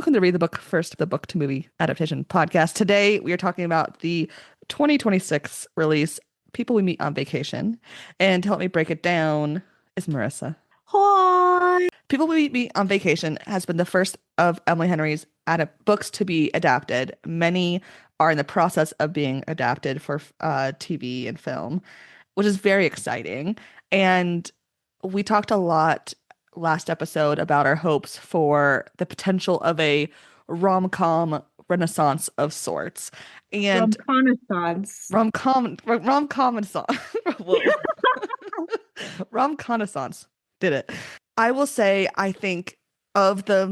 welcome to Read the Book First, the book to movie adaptation podcast. Today, we are talking about the 2026 release, People We Meet on Vacation. And to help me break it down is Marissa. Hi. People We Meet on Vacation has been the first of Emily Henry's books to be adapted. Many are in the process of being adapted for TV and film, which is very exciting. And we talked a lot last episode about our hopes for the potential of a rom-com renaissance of sorts. And Romcom-aissance. rom-com-aissance. Whoa. Rom-com-aissance did it. I will say, I think of the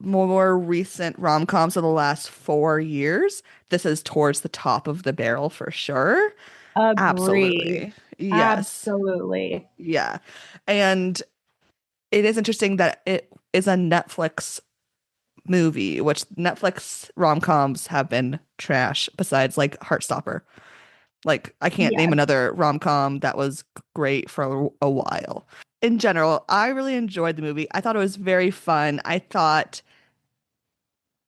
more recent rom-coms of the last 4 years, this is towards the top of the barrel for sure. Agreed. Absolutely. Yes. Absolutely. Yeah. And it is interesting that it is a Netflix movie, which Netflix rom-coms have been trash besides like Heartstopper. Like I can't name Yes. another rom-com that was great for a while. In general, I really enjoyed the movie. I thought it was very fun. I thought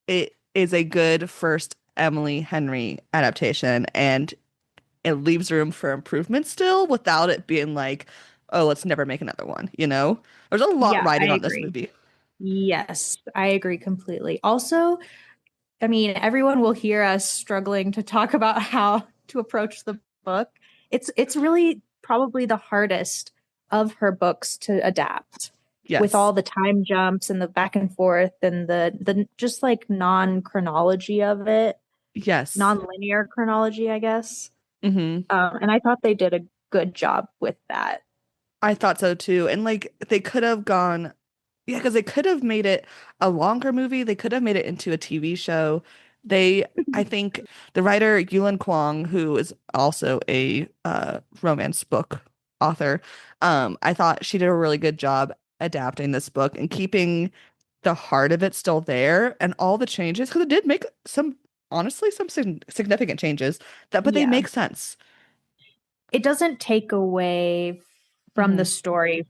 it is a good first Emily Henry adaptation, and it leaves room for improvement still without it being like, oh, let's never make another one, you know? There's a lot Yeah, I riding on this agree. movie. Yes, I agree completely. Also, I mean, everyone will hear us struggling to talk about how to approach the book. It's really probably the hardest of her books to adapt with Yes. all the time jumps and the back and forth and the just like non-chronology of it, Yes. non-linear chronology, I guess. Hmm. And I thought they did a good job with that. I thought so too. And like they could have gone, yeah, because they could have made it a longer movie. They could have made it into a TV show. I think the writer Yulin Kwong, who is also a romance book author, I thought she did a really good job adapting this book and keeping the heart of it still there and all the changes, because it did make some, honestly, some significant changes but they Yeah. make sense. It doesn't take away from the Hmm. story.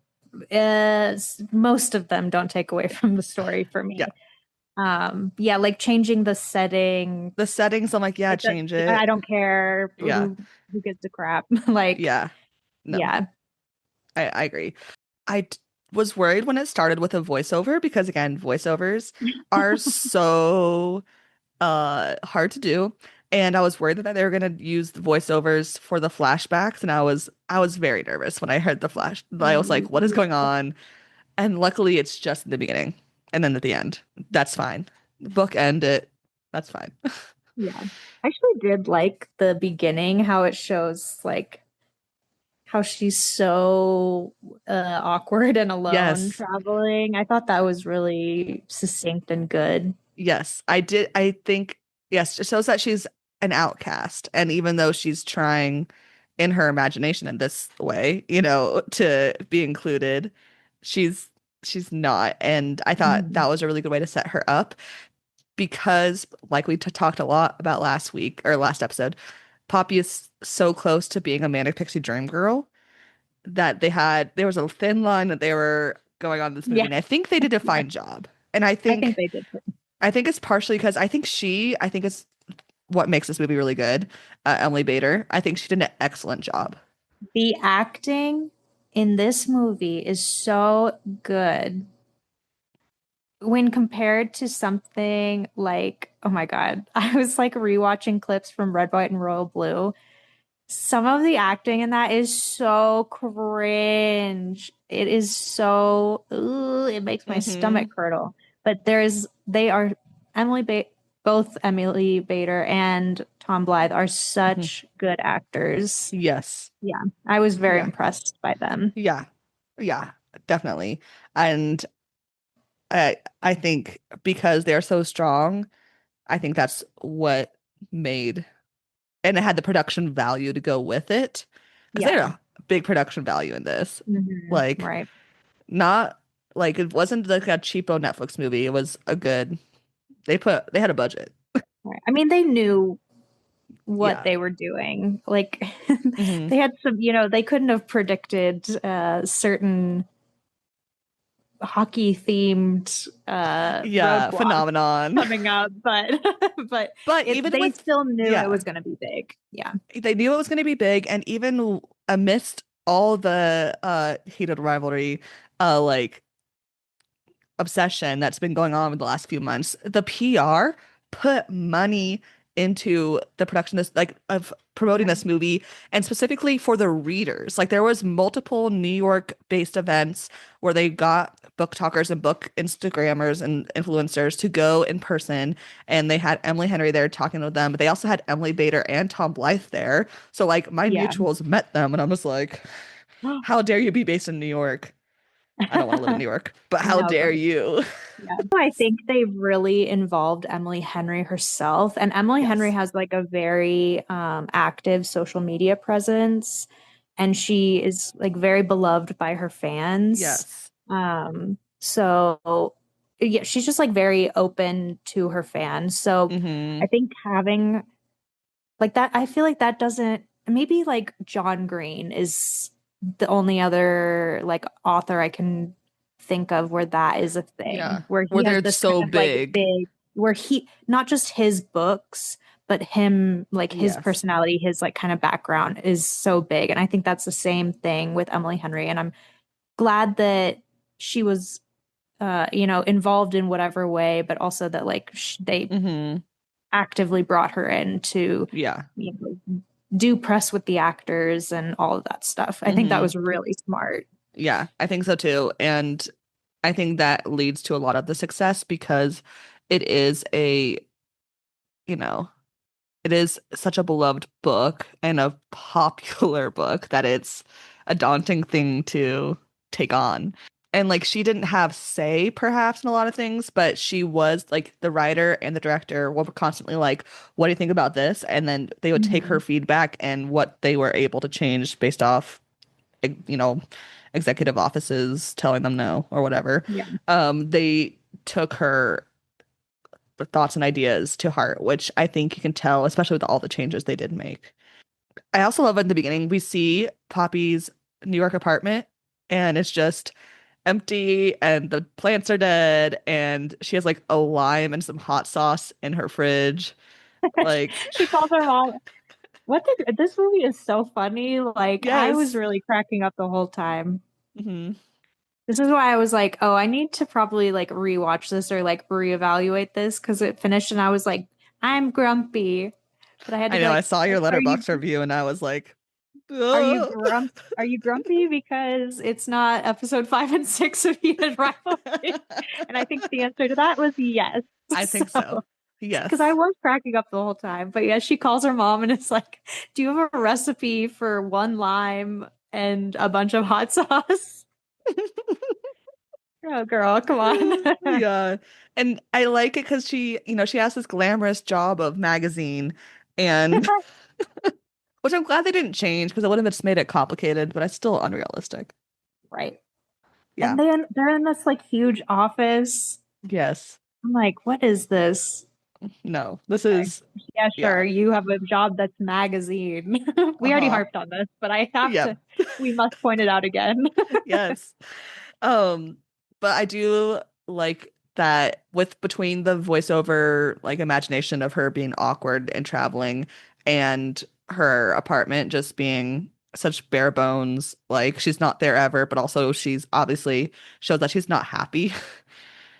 Most of them don't take away from the story for Yeah. me. Yeah, like changing the setting. The settings, I'm like, yeah, change I it. don't care Yeah. who gives a crap. Like, Yeah. No, yeah. I agree. Was worried when it started with a voiceover because again, voiceovers are so hard to do. And I was worried that they were gonna use the voiceovers for the flashbacks, and I was very nervous when I heard the flash. I was like, what is going on? And luckily it's just in the beginning. And then at the end. That's fine. Book end it. That's fine. Yeah. I actually did like the beginning, how it shows like how she's so awkward and alone Yes. traveling. I thought that was really succinct and good. Yes. I did. I think, yes, it shows that she's an outcast. And even though she's trying in her imagination in this way, to be included, she's she's not. And I thought Mhm. that was a really good way to set her up because, like we talked a lot about last week or last episode, Poppy is so close to being a manic pixie dream girl that there was a thin line that they were going on in this movie. Yeah, And I think they did a yeah. fine job. And I I think think they did too. I think it's partially because I think it's what makes this movie really good. Emily Bader, I think she did an excellent job. The acting in this movie is so good when compared to something like, oh my God, I was like rewatching clips from Red, White, and Royal Blue. Some of the acting in that is so cringe. It is so, ugh, it makes my Hmm. stomach curdle. But they are, Emily ba both Emily Bader and Tom Blythe are Hmm. such good actors. Yes. Yeah, I was very Yeah. impressed by them. Yeah. Yeah. Definitely. And I think because they're so strong, I think that's what made and it had the production value to go with it because they Yeah. had a big production value in this. Like Right. not like it wasn't like a cheapo Netflix movie. It was a good. They had a budget. Right. I mean, they knew what Yeah. they were doing. Like Hmm. they had some, they couldn't have predicted certain hockey themed Yeah, roadblock phenomenon. coming up, but but But it even they with, still knew it yeah, was going to be big. Yeah. they knew it was going to be big, and even amidst all the heated rivalry, like obsession that's been going on in the last few months, the PR put money into the production of this, like of promoting Yeah. this movie, and specifically for the readers. Like there was multiple New York-based events where they got book talkers and book Instagrammers and influencers to go in person, and they had Emily Henry there talking with them. But they also had Emily Bader and Tom Blythe there. So like my Yeah. mutuals met them, and I'm just like, how dare you be based in New York? I don't want to live in New York, but how No, dare but you? yeah. I think they really involved Emily Henry herself. And Emily Henry Yes. has like a very active social media presence. And she is like very beloved by her fans. Yes. So yeah, she's just like very open to her fans. So I Hmm. think having like that, I feel like that doesn't, maybe like John Green is the only other like author I can think of where that is a thing, Yeah. where Where he has they're this kind so of like big. big, where he, not just his books, but him, like his Yes. personality, his like kind of background is so big. And I think that's the same thing with Emily Henry. And I'm glad that she was, involved in whatever way, but also that like they Hmm. actively brought her in to, Yeah. do press with the actors and all of that stuff. I think that Hmm. was really smart. Yeah, I think so too. And I think that leads to a lot of the success because it is a, you know, it is such a beloved book and a popular book that it's a daunting thing to take on. And like she didn't have say perhaps in a lot of things, but she was like the writer and the director were constantly like, what do you think about this? And then they would take her Mhm. feedback and what they were able to change based off, you know, executive offices telling them no or whatever. Yeah. They took her thoughts and ideas to heart, which I think you can tell, especially with all the changes they did make. I also love in the beginning, we see Poppy's New York apartment and it's just empty and the plants are dead and she has like a lime and some hot sauce in her fridge. Like, She calls her mom. This movie is so funny. Like I was yes. really cracking up the whole time. Hmm. This is why I was like, oh, I need to probably like rewatch this or like reevaluate this because it finished and I was like, I'm grumpy. But I had to I be know I like, saw your are you letterbox review and I was like, are you "Ugh." grump are you grumpy because it's not episode 5 and 6 of Heated Rivalry? And I think the answer to that was yes. I So think so. because I Yes. was cracking up the whole time. But yeah, she calls her mom and it's like, do you have a recipe for one lime and a bunch of hot sauce? Oh, girl, come on. Yeah. And I like it because she, she has this glamorous job of magazine and which I'm glad they didn't change because it would have just made it complicated, but it's still unrealistic. Right. Yeah. And then they're in this like huge office. Yes. I'm like, what is this? No. This Okay. is, Yeah, yeah. sure. You have a job that's magazine. We already Uh-huh. harped on this, but I have Yep. to, we must point it out again. Yes. Um, but I do like that with between the voiceover like imagination of her being awkward and traveling and her apartment just being such bare bones, like she's not there ever, but also she's obviously shows that she's not happy,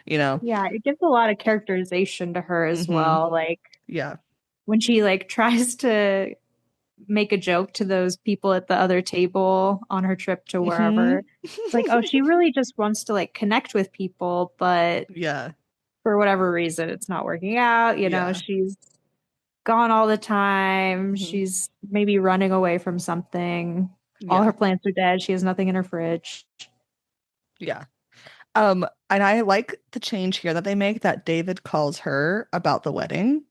you know. Yeah, it gives a lot of characterization to her as Hmm. well. Like Yeah. when she like tries to make a joke to those people at the other table on her trip to wherever. Hmm. It's like, oh, she really just wants to like connect with people, but Yeah. for whatever reason, it's not working out. Yeah. She's gone all the time. Hmm. She's maybe running away from something. All her Yeah. plants are dead. She has nothing in her fridge. Yeah. And I like the change here that they make that David calls her about the wedding.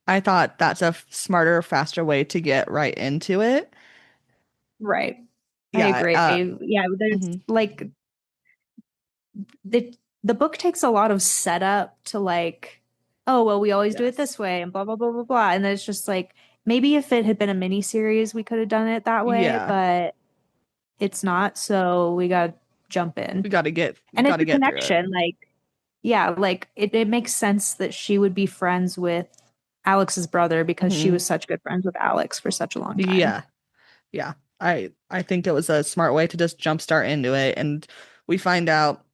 I thought that's a smarter, faster way to get right into it. Right. I Yeah. agree. Yeah, there's Mhm. like the book takes a lot of setup to like, oh well, we always do it Yes. this way and blah blah blah blah blah. And then it's just like maybe if it had been a mini series, we could have done it that way, Yeah. but it's not. So we got jump in. We And it's gotta a get through it. connection. Like, yeah, like it makes sense that she would be friends with Alex's brother because she Hmm. was such good friends with Alex for such a long time. Yeah. Yeah. I think it was a smart way to just jumpstart into it. And we find out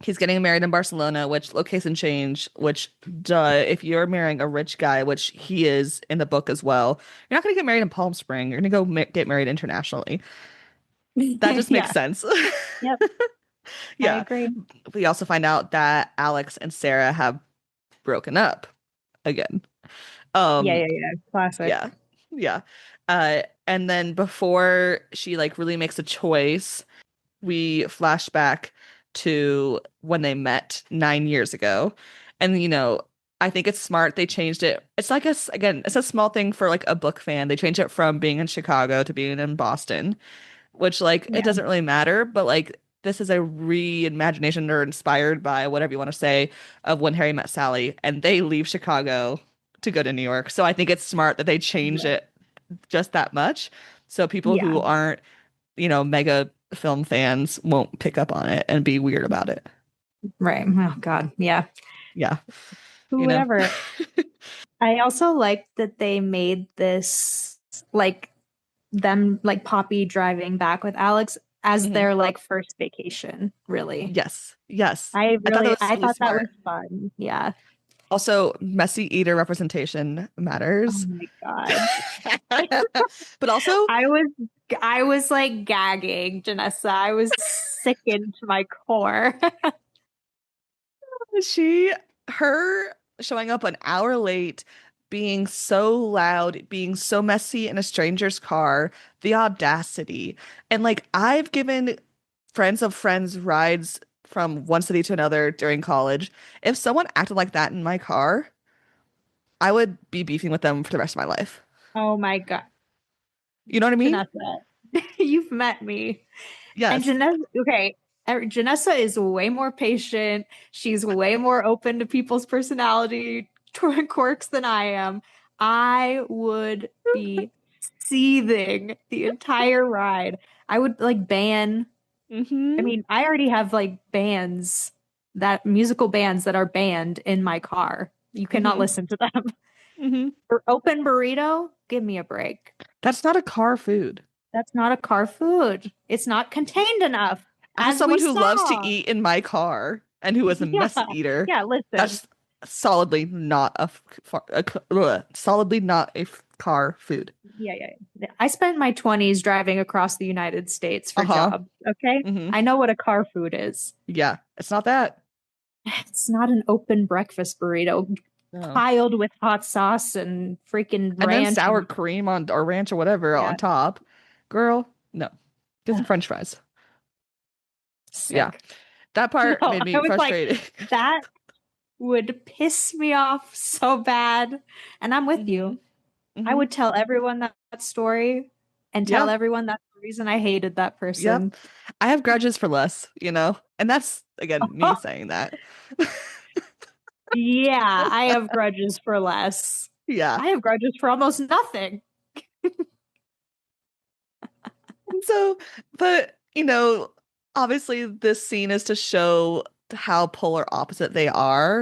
he's getting married in Barcelona, which location change, which duh, if you're marrying a rich guy, which he is in the book as well, you're not gonna get married in Palm Spring. You're gonna go get married internationally. That just makes Yeah. sense. Yep. I Yeah. agree. We also find out that Alex and Sarah have broken up again. Yeah, Um, yeah, yeah. Classic. yeah. Yeah. And then before she like really makes a choice, we flash back to when they met 9 years ago. And I think it's smart they changed it. It's like again, it's a small thing for like a book fan. They changed it from being in Chicago to being in Boston, which like it Yeah. doesn't really matter, but like this is a reimagination or inspired by whatever you want to say of when Harry met Sally and they leave Chicago to go to New York. So I think it's smart that they change Right. it just that much. So people Yeah. who aren't, mega film fans won't pick up on it and be weird about it. Right. Oh God. Yeah. Yeah, Who you would know. ever? I also like that they made this like them like Poppy driving back with Alex as Mhm. their like first vacation, really. Yes. Yes. I thought that was I really thought that was smart. fun. Yeah. Also, messy eater representation Oh matters. my God. But also, I was I was like gagging, Janessa. I was sickened to my core. she, her showing up an hour late, being so loud, being so messy in a stranger's car, the audacity. And like, I've given friends of friends rides from one city to another during college. If someone acted like that in my car, I would be beefing with them for the rest of my life. Oh my God. You know what I mean? Janessa, you've met me. And Yes. Janessa is way more patient. She's way more open to people's personality quirks than I am. I would be seething the entire ride. I would like ban, I Hmm. mean, I already have like bands that musical bands that are banned in my car. You cannot Hmm. listen to them. Hmm. For open burrito, give me a break. That's not a car food. That's not a car food. It's not contained enough, As as someone we who loves to saw. eat in my car and who is a Yeah. mess eater, Yeah, listen. that's solidly not solidly not a car food. Yeah, yeah, yeah. I spent my 20s driving across the United States for Uh-huh. jobs, okay? Hmm. I know what a car food is. Yeah, it's not that. It's not an open breakfast burrito No. piled with hot sauce and freaking And then ranch sour and cream on or ranch or whatever on yeah. top. Girl, no. Get some Ugh, French fries. Yeah. sick. That No, part made I me was like, frustrated. that would piss me off so bad. And I'm with Hmm. you. I Hmm. would tell everyone that story and tell Yeah. everyone that's the reason I hated that Yep. person. I have grudges for less, And that's again me saying that. Yeah, I have grudges for less. Yeah. I have grudges for almost nothing. And so, but obviously this scene is to show how polar opposite they are,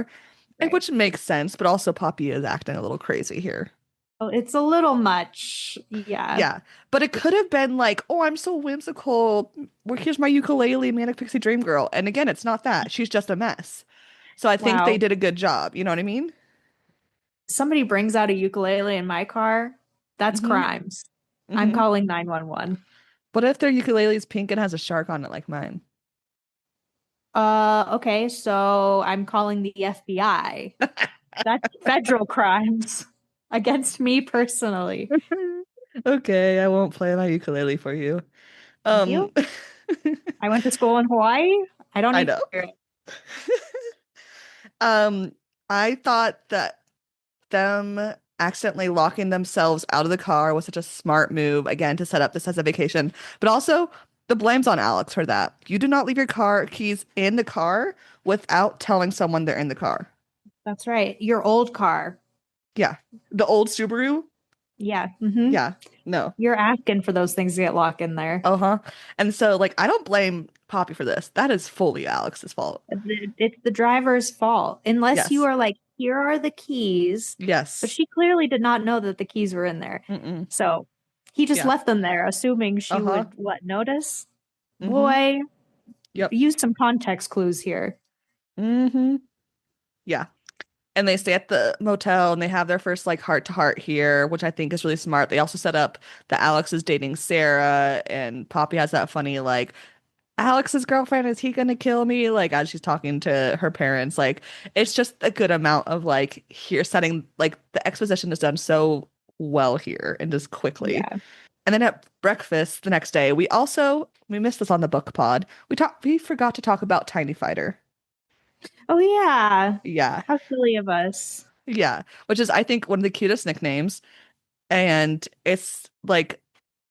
and Right. which makes sense, but also Poppy is acting a little crazy here. Well, it's a little much. Yeah. Yeah. But it could have been like, oh, I'm so whimsical. Well, here's my ukulele, manic pixie dream girl. And again, it's not that. She's just a mess. So I think they Wow. did a good job. You know what I mean? Somebody brings out a ukulele in my car. That's Mm-hmm. crimes. I'm Mm-hmm. calling 911. What if their ukulele is pink and has a shark on it like mine? Okay, so I'm calling the FBI. That's federal crimes against me personally. Okay, I won't play my ukulele for you. Thank Um, you. I went to school in Hawaii. I don't I need know. to hear it. Um, I thought that them accidentally locking themselves out of the car was such a smart move, again, to set up this as a vacation. But also, the blame's on Alex for that. You do not leave your car keys in the car without telling someone they're in the car. That's right. Your old car. Yeah. The old Subaru? Yeah. Hmm. Yeah. No. You're asking for those things to get locked in there. Uh-huh. And so, like, I don't blame. Poppy for this. That is fully Alex's fault. It's the driver's fault. Unless you Yes. are like, here are the keys. But Yes. she clearly did not know that the keys were in there. Mm-mm. So he just Yeah. left them there, assuming she Uh-huh. would, what, notice? Mm-hmm. Boy, Yep. use some context clues here. Mm-hmm. Yeah. And they stay at the motel and they have their first like heart to heart here, which I think is really smart. They also set up that Alex is dating Sarah and Poppy has that funny like Alex's girlfriend, is he gonna kill me? Like as she's talking to her parents, like it's just a good amount of like here setting like the exposition is done so well here and just quickly. Yeah. And then at breakfast the next day, we missed this on the book pod. We forgot to talk about Tiny Fighter. Oh, yeah. Yeah. How silly of us. Yeah. Which is I think one of the cutest nicknames. And it's like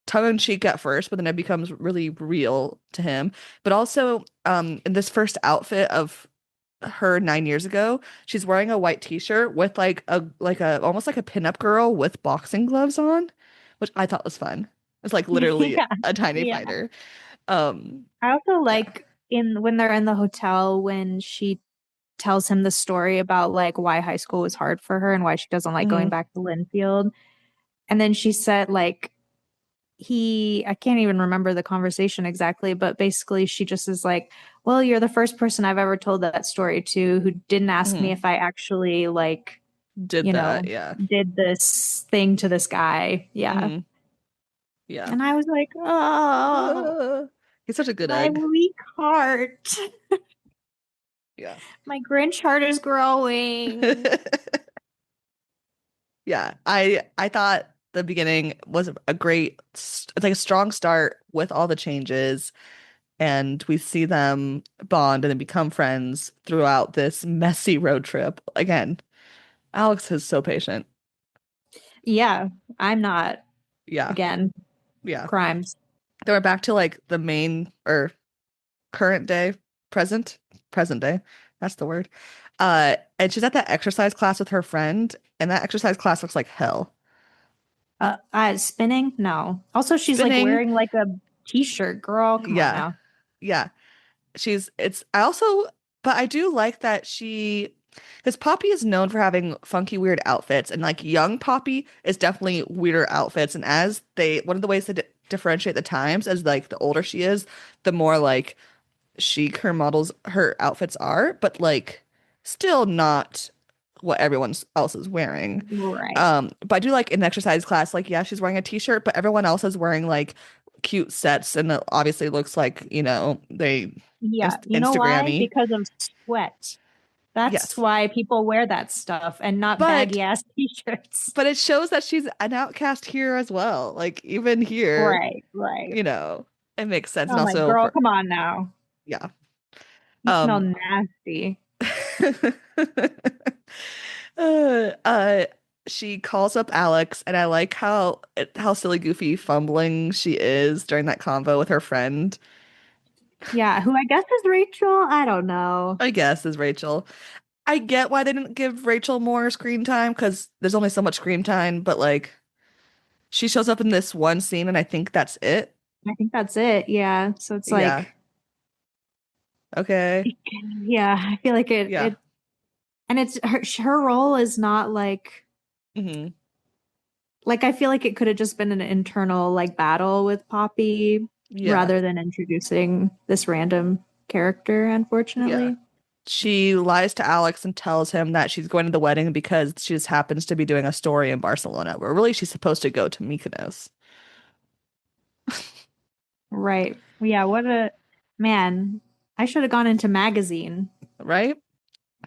tongue in cheek at first, but then it becomes really real to him. But also, in this first outfit of her 9 years ago, she's wearing a white t-shirt with like a almost like a pinup girl with boxing gloves on, which I thought was fun. It's like literally Yeah. a tiny Yeah. fighter. Um, I also yeah. like in when they're in the hotel when she tells him the story about like why high school was hard for her and why she doesn't like going Hmm. back to Linfield. And then she said like I can't even remember the conversation exactly, but basically she just is like, well, you're the first person I've ever told that story to who didn't ask me Hmm. if I actually like, Did you that, know, yeah. did this thing to this guy. Yeah. Hmm. Yeah. And I was like, oh, He's such a good my egg. weak heart. Yeah. My Grinch heart is growing. Yeah, I thought the beginning was a it's like a strong start with all the changes, and we see them bond and then become friends throughout this messy road trip. Again, Alex is so patient. Yeah, I'm not. Yeah, Again, yeah. crimes. Then we're back to like the main or current day, present, present day. That's the word. And she's at that exercise class with her friend, and that exercise class looks like hell. Spinning? No. Also, she's like Spinning, wearing like a t-shirt. Girl, come on yeah, now. yeah. I also, but I do like that because Poppy is known for having funky, weird outfits, and like young Poppy is definitely weirder outfits. And one of the ways to differentiate the times is like the older she is, the more like chic her outfits are, but like still not what everyone else is wearing. Right. But I do like in exercise class, like yeah, she's wearing a t-shirt, but everyone else is wearing like cute sets, and it obviously looks like they Yeah. You know why? Instagrammy. Because of sweat. That's Yes. why people wear that stuff and not But baggy ass t-shirts. but it shows that she's an outcast here as well. Like even here, Right, right. you know, it makes sense. And Oh my also girl, for come on now. yeah. You smell Um nasty. uh, uh she calls up Alex and I like how silly goofy fumbling she is during that convo with her friend. Yeah, who I guess is Rachel. I don't know. I guess is Rachel. I get why they didn't give Rachel more screen time because there's only so much screen time, but like she shows up in this one scene and I think that's it. I think that's it. Yeah. So it's Yeah. like, Okay. yeah, I feel like Yeah. and it's her role is not Hmm. like I feel like it could have just been an internal like battle with Poppy Yeah. rather than introducing this random character, Yeah. unfortunately. She lies to Alex and tells him that she's going to the wedding because she just happens to be doing a story in Barcelona, where really she's supposed to go to Mykonos, Right. Yeah, what a man. I should have gone into magazine. right?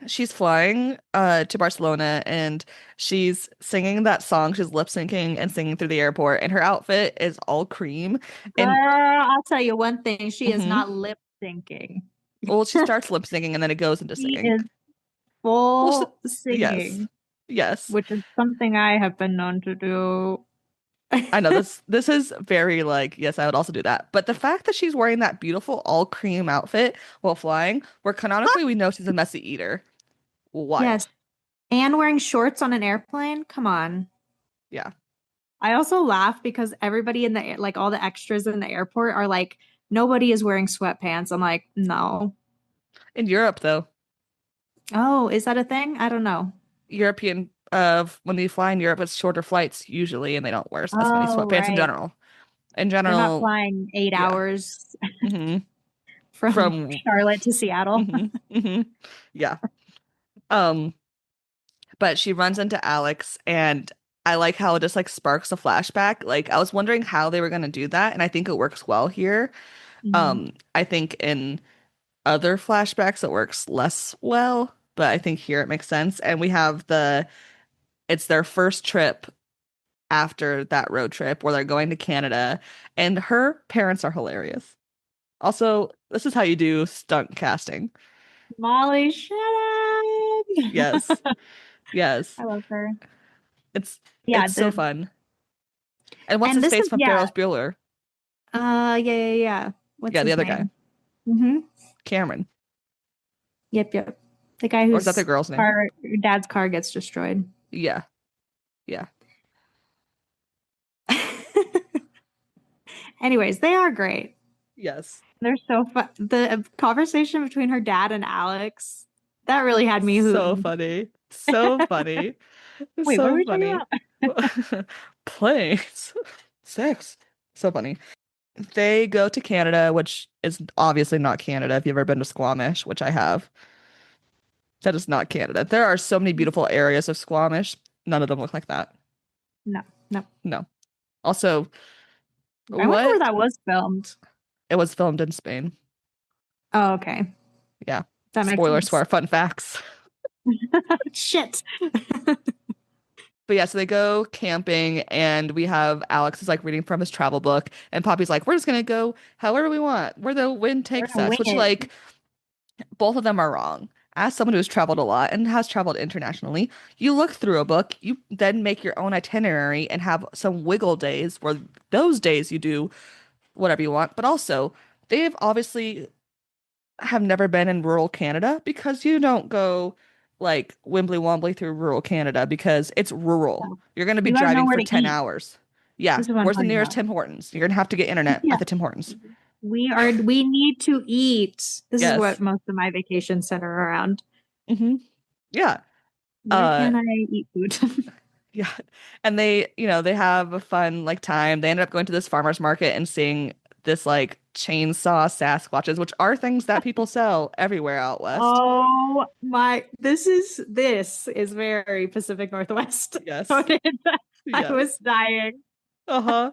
She's flying to Barcelona and she's singing that song. She's lip syncing and singing through the airport, and her outfit is all cream. Girl, And I'll tell you one thing, she is mhm. not lip syncing. Well, she starts lip syncing and then it goes into She singing. is Well, full yes, singing, yes. which is something I have been known to do. I know this is very like, yes, I would also do that. But the fact that she's wearing that beautiful all cream outfit while flying, where canonically we know she's a messy eater. Yes. Wild. And wearing shorts on an airplane? Come on. Yeah. I also laugh because everybody in the like all the extras in the airport are like nobody is wearing sweatpants. I'm like, no. In Europe, though, Oh, is that a thing? I don't know. European when you fly in Europe, it's shorter flights usually, and they don't wear as many Oh, sweatpants in right. general. In They're not general, flying eight yeah. hours hmm from From Charlotte to Seattle. hmm hmm Yeah. Um, but she runs into Alex, and I like how it just like sparks a flashback. Like I was wondering how they were gonna do that, and I think it works well here. Mhm. I think in other flashbacks it works less well, but I think here it makes sense. And we have it's their first trip after that road trip where they're going to Canada, and her parents are hilarious. Also, this is how you do stunt casting. Molly Shannon. Yes. Yes. I love her. It's Yeah, it's so the fun. And what's and his this face is from yeah. Ferris Bueller? Yeah. What's Yeah, the his other guy. name? Mm-hmm. Cameron. Yep. The guy Or is that the whose girl's name? car, dad's car gets destroyed. Yeah. Yeah. Anyways, they are great. Yes. They're so fun. The conversation between her dad and Alex, that really had me So hooting. funny. So funny. Wait, what were So we talking funny. about? Planes. Sex. So funny. They go to Canada, which is obviously not Canada. If you've ever been to Squamish, which I have, that is not Canada. There are so many beautiful areas of Squamish. None of them look like that. No, no. No. Also, I wonder where what that was filmed. it was filmed in Spain. Oh, okay. Yeah. That makes Spoilers for sense. our fun facts. Shit. But yeah, so they go camping, and we have Alex is like reading from his travel book, and Poppy's like, we're just gonna go however we want, where the wind We're takes gonna us, wing which it. like both of them are wrong. As someone who's traveled a lot and has traveled internationally, you look through a book, you then make your own itinerary and have some wiggle days where those days you do whatever you want. But also, they've obviously have never been in rural Canada because you don't go like Wimbly Wombly through rural Canada because it's rural. No. You're going to be You gotta know driving where for to 10 eat. hours. Yeah. This is what I'm Where's the talking nearest about. Tim Hortons? You're going to have to get internet Yeah. at the Tim Hortons. We need to eat. This is what Yes. most of my vacations center around. Yeah. Where Uh, can I eat food? yeah. And they have a fun like time. They ended up going to this farmer's market and seeing this like chainsaw Sasquatches, which are things that people sell everywhere out west. Oh my, this is very Pacific Northwest Yes. coded. I Yes. was dying. Uh-huh.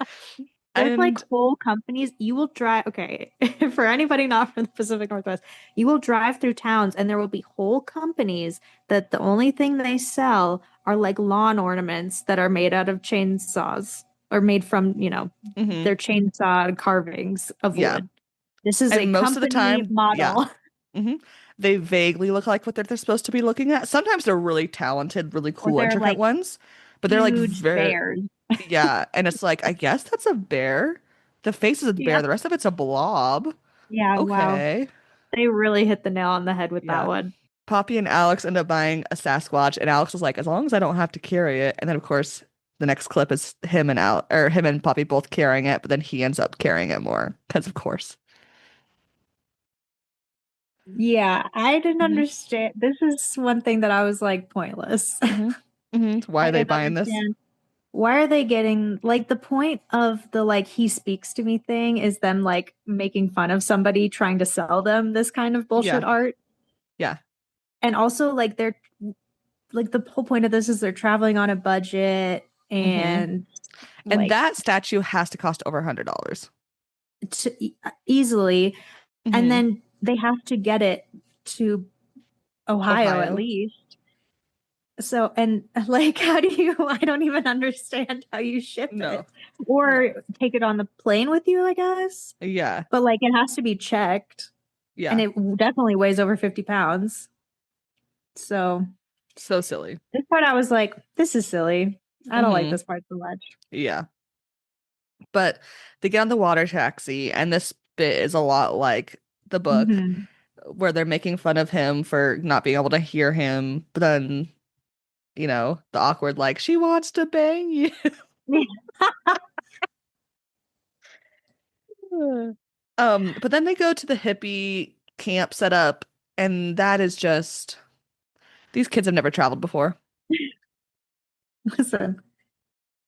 There's like And whole companies you will drive. Okay, for anybody not from the Pacific Northwest, you will drive through towns and there will be whole companies that the only thing they sell are like lawn ornaments that are made out of chainsaws or made from, mhm. their chainsaw carvings of Yeah. wood. This is a And most of the company time, yeah. model. hmm They vaguely look like what they're supposed to be looking at. Sometimes they're really talented, really Or cool, they're intricate like ones, but they're like huge very, bears. yeah. And it's like, I guess that's a bear. The face is a bear. Yeah. The rest of it's a blob. Yeah, wow. Okay. They really hit the nail on the head with that Yeah. one. Poppy and Alex end up buying a Sasquatch, and Alex is like, as long as I don't have to carry it. And then, of course, the next clip is him and Poppy both carrying it, but then he ends up carrying it more, because of course. Yeah, I didn't hmm understand. This is one thing that I was like pointless. hmm Why I are they didn't buying this? understand. Why are they getting like the point of the like he speaks to me thing is them like making fun of somebody trying to sell them this kind of bullshit Yeah. art. Yeah. And also like they're like the whole point of this is they're traveling on a budget hmm and And like that statue has to cost over $100. easily and hmm then they have to get it to Ohio at Ohio. least. So, and like, how do you, I don't even understand how you ship No. it or No. take it on the plane with you, I guess. Yeah. But like, it has to be checked and Yeah. it definitely weighs over 50 pounds. So, So silly. this part I was like, this is silly. I don't like hmm this part so much. Yeah. But they get on the water taxi, and this bit is a lot like the book Hmm. where they're making fun of him for not being able to hear him, but then, the awkward, like, she wants to bang you. But then they go to the hippie camp set up, and that is just these kids have never traveled before. Listen,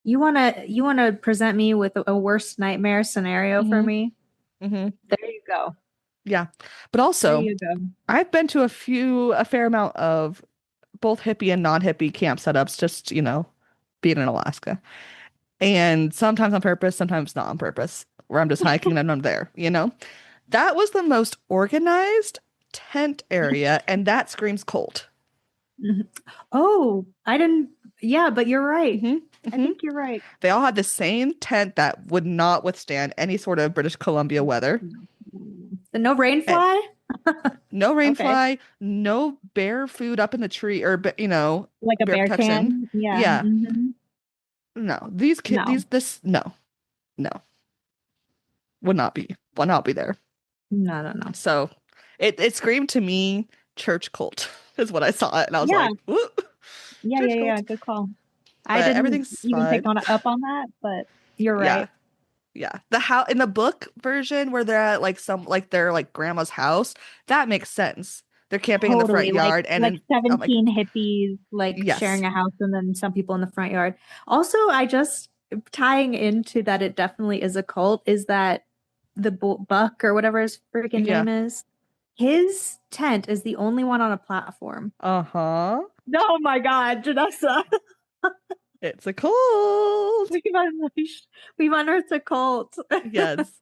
you wanna present me with a worst nightmare scenario for Hmm. me? Hmm. There you go. Yeah. But There also, you go. I've been to a fair amount of both hippie and non-hippie camp setups, just, being in Alaska. And sometimes on purpose, sometimes not on purpose, where I'm just hiking and I'm there, you know? That was the most organized tent area, and that screams cult. Mhm. Oh, I didn't. Yeah, but you're right. Hmm. I Hmm. think you're right. They all had the same tent that would not withstand any sort of British Columbia weather. The no And rainfly? no Okay. rainfly, no bear food up in the tree or, Like a bear bear protection. can? Yeah. Yeah. Hmm. No, these kids, No. no, no, would not be there. No, no, no. So it screamed to me church cult is what I saw it. And I was Yeah. like, "Ooh, Yeah, yeah, church yeah. cult." Good call. I But didn't everything's even pick fine. on up on that, but you're Yeah. right. Yeah. The how in the book version where they're at like their like grandma's house, that makes sense. They're camping in the front Totally. Like yard and like then I'm like, 17 hippies like yes. sharing a house and then some people in the front yard. Also, I just tying into that it definitely is a cult is that the Buck or whatever his freaking Yeah. name is, his tent is the only one on a platform. Uh-huh. Oh my God, Janessa. It's a cult. We've unleashed, we've unearthed a cult. Yes.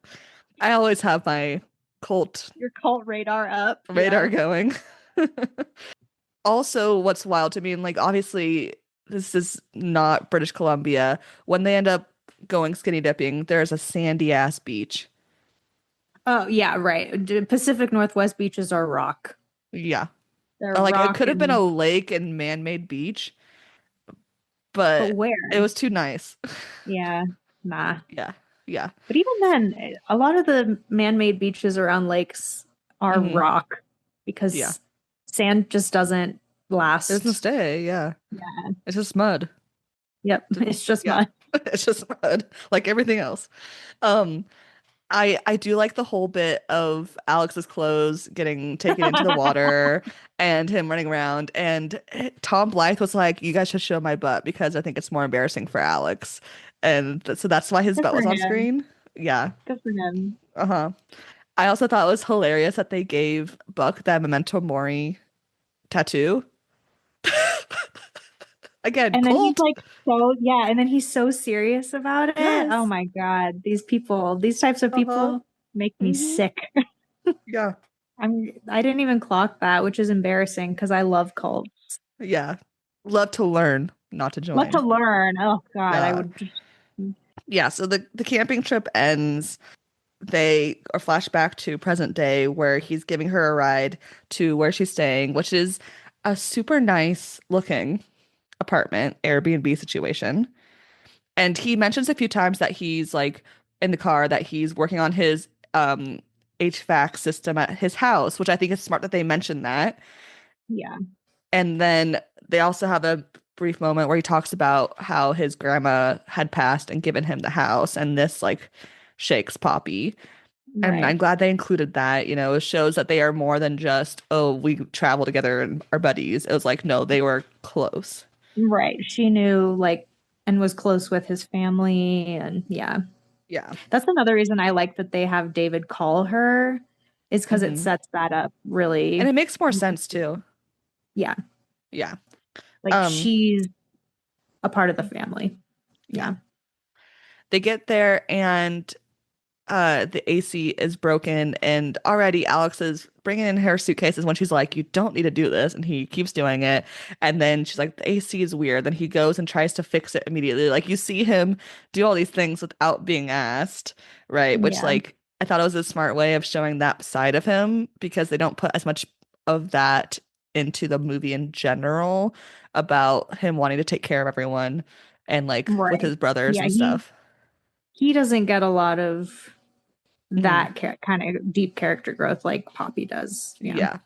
I always have my cult Your cult radar up. radar Yeah. going. Also, what's wild to me, and like obviously this is not British Columbia, when they end up going skinny dipping, there's a sandy ass beach. Oh, yeah, right. Pacific Northwest beaches are rock. Yeah. They're Like it rock could have been a and lake and man-made beach, but but it where? was too nice. Yeah, nah. Yeah. Yeah. But even then, a lot of the man-made beaches around lakes are Hmm. rock Yeah. because sand just doesn't It doesn't last. stay. Yeah. Yeah. It's just mud. Yep. It's just Yeah. mud. It's just mud, like everything else. Um, I do like the whole bit of Alex's clothes getting taken into the water and him running around. And Tom Blythe was like, "You guys should show my butt because I think it's more embarrassing for Alex." And so that's why his Good butt for was on him. screen. Yeah. Good for him. Uh-huh. I also thought it was hilarious that they gave Buck that Memento Mori tattoo. Again, And then he's cult. like so, yeah, and then he's so serious about it. Oh Yes. my God. These people, these types of Uh-huh. people make me Hmm. sick. Yeah. I didn't even clock that, which is embarrassing because I love cults. Yeah. Love to learn, not to Love to join. learn. Oh God, I Yeah. would just Yeah, so the camping trip ends. They are flashback to present day where he's giving her a ride to where she's staying, which is a super nice looking apartment, Airbnb situation. And he mentions a few times that he's like in the car that he's working on his HVAC system at his house, which I think is smart that they mention that. yeah. And then they also have a brief moment where he talks about how his grandma had passed and given him the house, and this like shakes Poppy. And I'm Right. glad they included that. It shows that they are more than just, oh, we travel together and are buddies. It was like, no, they were close. Right. She knew like and was close with his family and yeah. Yeah. That's another reason I like that they have David call her is because it Hmm. sets that up And really it makes more sense too. yeah. Yeah. Like Um, she's a part of the family. yeah. Yeah. They get there and the AC is broken, and already Alex is bringing in her suitcases when she's like, "You don't need to do this," and he keeps doing it. And then she's like, "The AC is weird." Then he goes and tries to fix it immediately. Like you see him do all these things without being asked, right? Which Yeah. like I thought it was a smart way of showing that side of him because they don't put as much of that into the movie in general about him wanting to take care of everyone and like with Right. his brothers Yeah, and stuff. he doesn't get a lot of Mhm. that kind of deep character growth like Poppy does. Yeah. Yeah.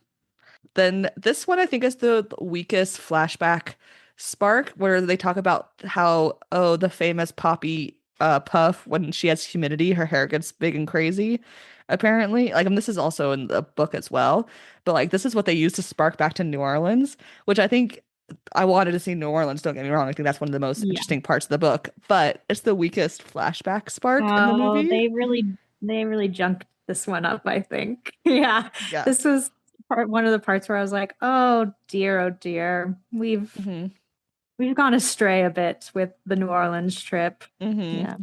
Then this one I think is the weakest flashback spark where they talk about how, oh, the famous Poppy puff when she has humidity, her hair gets big and crazy. Apparently, like, and this is also in the book as well, but like this is what they use to spark back to New Orleans, which I think I wanted to see New Orleans. Don't get me wrong, I think that's one of the most Yeah. interesting parts of the book, but it's the weakest flashback spark in the Oh, movie. they really junked this one up, I think. Yeah. Yeah. This was one of the parts where I was like, oh dear. Hmm. We've gone astray a bit with the New Orleans trip. Hmm. Yeah.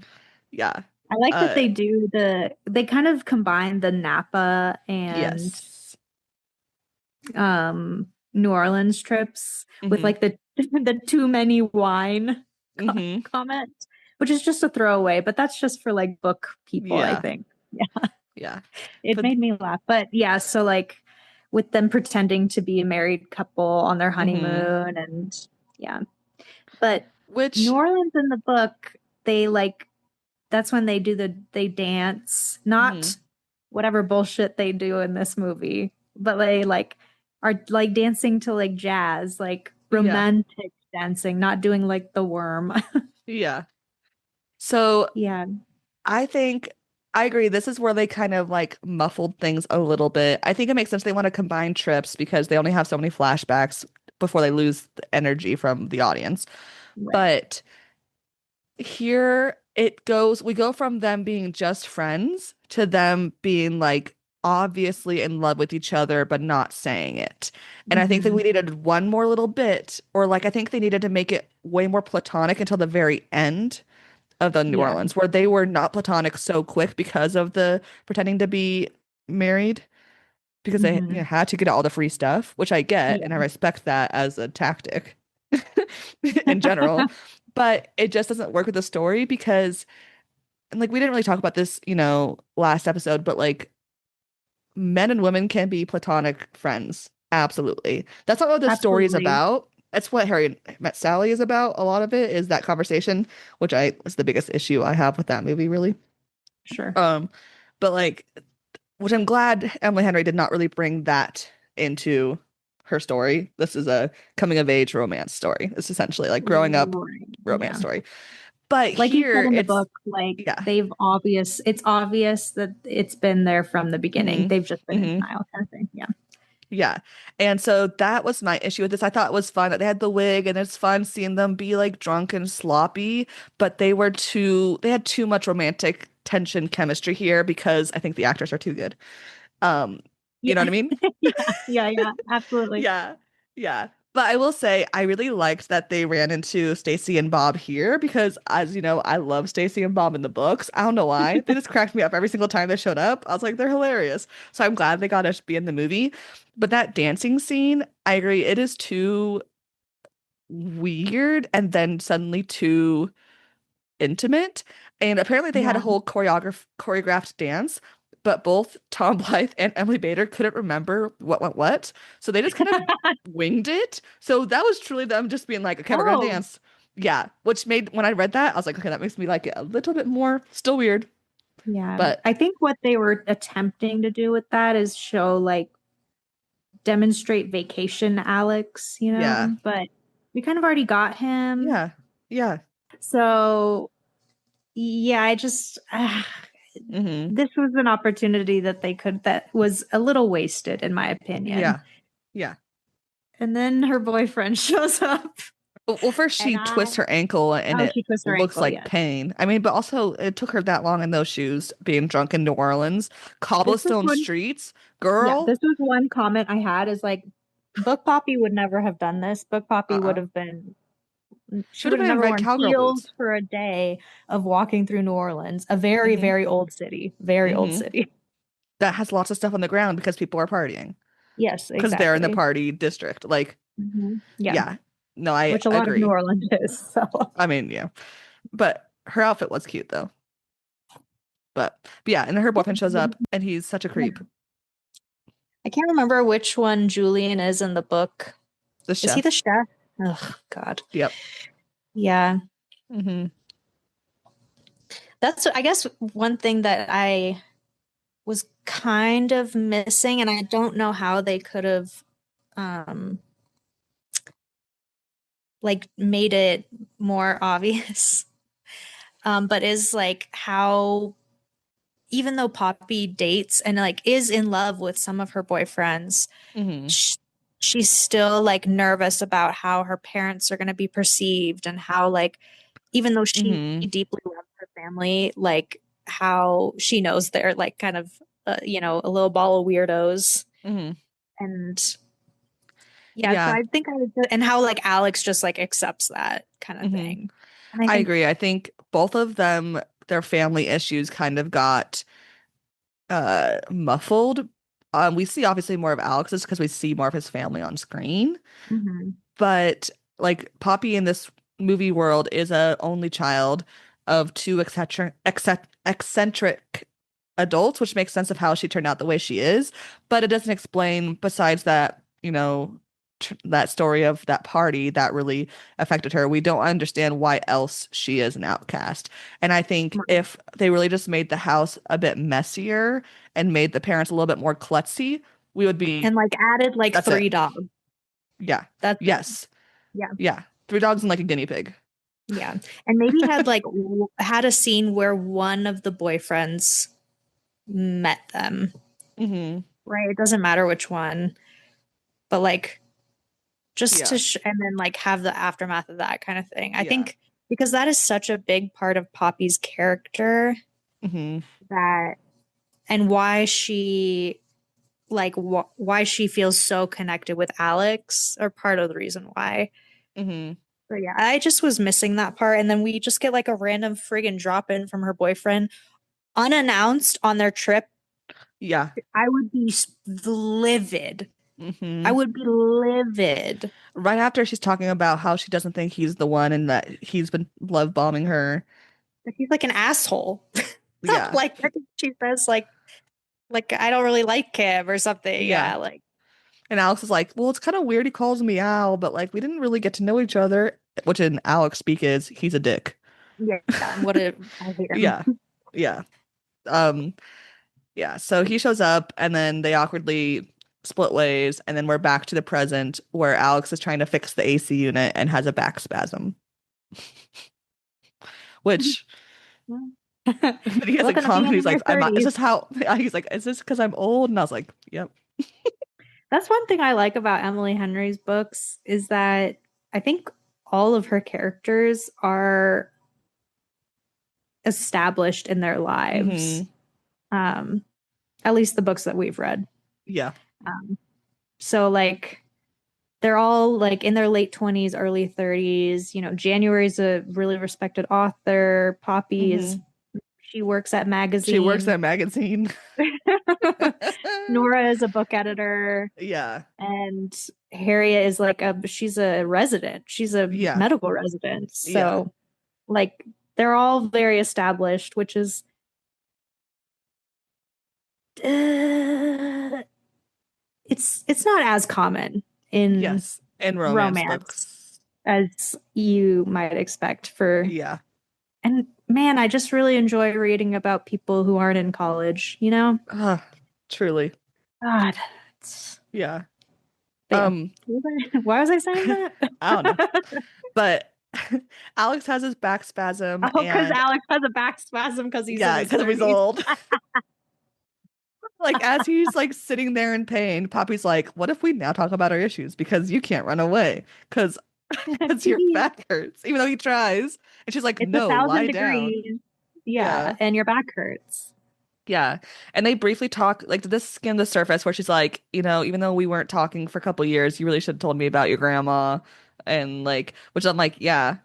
Yeah. I like that Uh, they kind of combine the Napa and yes. New Orleans trips with Hmm. like the the too many wine Hmm. comment, which is just a throwaway, but that's just for like book people, I Yeah. think. Yeah, Yeah. it But made me laugh. But yeah, so like with them pretending to be a married couple on their hmm honeymoon and yeah. But New which Orleans in the book, they like that's when they dance, hmm not whatever bullshit they do in this movie, but they like are like dancing to like jazz, like yeah. romantic dancing, not doing like the worm. Yeah. So Yeah. I think I agree. This is where they kind of like muffled things a little bit. I think it makes sense they want to combine trips because they only have so many flashbacks before they lose the energy from the audience. Right. But here it goes, we go from them being just friends to them being like obviously in love with each other, but not saying it. And I think that Hmm. we needed one more little bit, or like I think they needed to make it way more platonic until the very end of the New Yeah. Orleans, where they were not platonic so quick because of the pretending to be married, because they Hmm. had to get all the free stuff, which I get, and I Yeah. respect that as a tactic in general. But it just doesn't work with the story because, and like, we didn't really talk about this, last episode, but like, men and women can be platonic friends. Absolutely. That's not what the story is Absolutely. about. That's what Harry Met Sally is about. A lot of it is that conversation, which I is the biggest issue I have with that movie, really. Sure. Um, but like, which I'm glad Emily Henry did not really bring that into her story. This is a coming of age romance story. It's essentially like growing up Right. romance Yeah. story. But Like you said here in the it's book, like yeah. it's obvious that it's been there from the beginning. Hmm. They've just been in Hmm. denial kind of thing. Yeah. Yeah. And so that was my issue with this. I thought it was fun that they had the wig and it's fun seeing them be like drunk and sloppy, but they had too much romantic tension chemistry here because I think the actors are too good. Um, you know what Yeah. I mean? Yeah. Yeah. Yeah. Absolutely. Yeah. Yeah. But I will say I really liked that they ran into Stacy and Bob here because as you know, I love Stacy and Bob in the books. I don't know why. They just cracked me up every single time they showed up. I was like, they're hilarious. So I'm glad they got to be in the movie. But that dancing scene, I agree, it is too weird and then suddenly too intimate. And apparently they had a Yeah. whole choreographed dance, but both Tom Blythe and Emily Bader couldn't remember what went what. So they just kind of winged it. So that was truly them just being like, okay, we're gonna Oh, dance. Yeah. Which made when I read that, I was like, okay, that makes me like it a little bit more. Still weird, yeah. but I think what they were attempting to do with that is show like demonstrate vacation Alex, yeah. but we kind of already got him. Yeah. Yeah. So, yeah, Hmm. this was an opportunity that was a little wasted in my opinion. Yeah. Yeah. And then her boyfriend shows up Well, first and she twists her ankle and oh, it she twists her looks ankle, like yes. pain. I mean, but also it took her that long in those shoes being drunk in New Orleans, This was cobblestone one, streets, yeah, girl. this was one comment I had is like, Book Poppy would never have done this. Book Poppy would Uh-uh. have been, She she would have would have been in never red worn cowgirl heels boots. for a day of walking through New Orleans, a very, Hmm. very old city, very old Hmm. city. That has lots of stuff on the ground because people are partying Yes, because they're in the exactly. party district. Like, Yeah, yeah, no, I which a lot of New agree. Orleans is. So I mean, yeah, but her outfit was cute though. But yeah, and then her boyfriend shows up and he's such a creep. I can't remember which one Julian is in the book. The Is he the chef. chef? Oh God. Yep. Yeah. Hmm. That's I guess one thing that I was kind of missing, and I don't know how they could have um like made it more obvious. but is like how even though Poppy dates and like is in love with some of her boyfriends, Hmm. sh she's still like nervous about how her parents are going to be perceived and how like even though she Hmm. deeply loves her family, like how she knows they're like kind of a little ball of weirdos. Hmm. And yeah, so Yeah. I think I would, and how like Alex just like accepts that kind of Hmm. thing. And I I think agree. I think both of them, their family issues kind of got muffled. We see obviously more of Alex's because we see more of his family on screen. mhm. But like Poppy in this movie world is a only child of two eccentric adults, which makes sense of how she turned out the way she is. But it doesn't explain, besides that, that story of that party that really affected her. We don't understand why else she is an outcast. And I think if they really just made the house a bit messier and made the parents a little bit more klutzy, we would be, And like added like that's it. three dogs. Yeah. That's it. Yes. Yeah. Yeah. Three dogs and like a guinea pig. Yeah. And maybe had like had a scene where one of the boyfriends met them, Hmm. right? It doesn't matter which one, but like just to Yeah. and then like have the aftermath of that kind of thing. I Yeah. think because that is such a big part of Poppy's character Hmm. that and why she like why she feels so connected with Alex or part of the reason why. Hmm. But yeah, I just was missing that part and then we just get like a random friggin' drop in from her boyfriend unannounced on their trip. Yeah. I would be livid. I Hmm. would be livid. Right after she's talking about how she doesn't think he's the one and that he's been love bombing her. Like he's like an asshole. Yeah. Like I think she says like I don't really like him or something. Yeah. Yeah, like And Alex is like, well, it's kind of weird he calls me Al, but like we didn't really get to know each other, which in Alex speak is he's a dick. yeah, and what a I hate him. Yeah. Yeah. Um, yeah. So he shows up and then they awkwardly split ways, and then we're back to the present where Alex is trying to fix the AC unit and has a back spasm, which but he has a Welcome to comment. being He's in your like, I'm not, is 30s. this how he's like, is this because I'm old? And I was like, yep. That's one thing I like about Emily Henry's books is that I think all of her characters are established in their lives. Hmm. Um, at least the books that we've read. Yeah. Um, so like they're all like in their late 20s, early 30s. You know, January's a really respected author. Poppy is Hmm. she works at She works magazine. at magazine. Nora is a book editor. Yeah. And Harriet is like she's a resident. She's a Yeah. medical resident. Yeah. So like they're all very established, which is uh, it's not as common in Yes. And romance romance books. as you might expect for Yeah. and man, I just really enjoy reading about people who aren't in college, you know? Truly. God. It's, Yeah. but yeah. Um, Why was I saying that? I don't know. But Alex has his back spasm Oh, because and Alex has a back spasm because he's in yeah, his because he's 30s. old. Like as he's like sitting there in pain, Poppy's like, "What if we now talk about our issues because you can't run away because your back hurts, even though he tries." And she's like, It's a "No, thousand lie down." degrees. Yeah, Yeah. and your back hurts. Yeah. And they briefly talk, like, did this skim the surface where she's like, even though we weren't talking for a couple years, you really should have told me about your grandma. And like, which I'm like, yeah,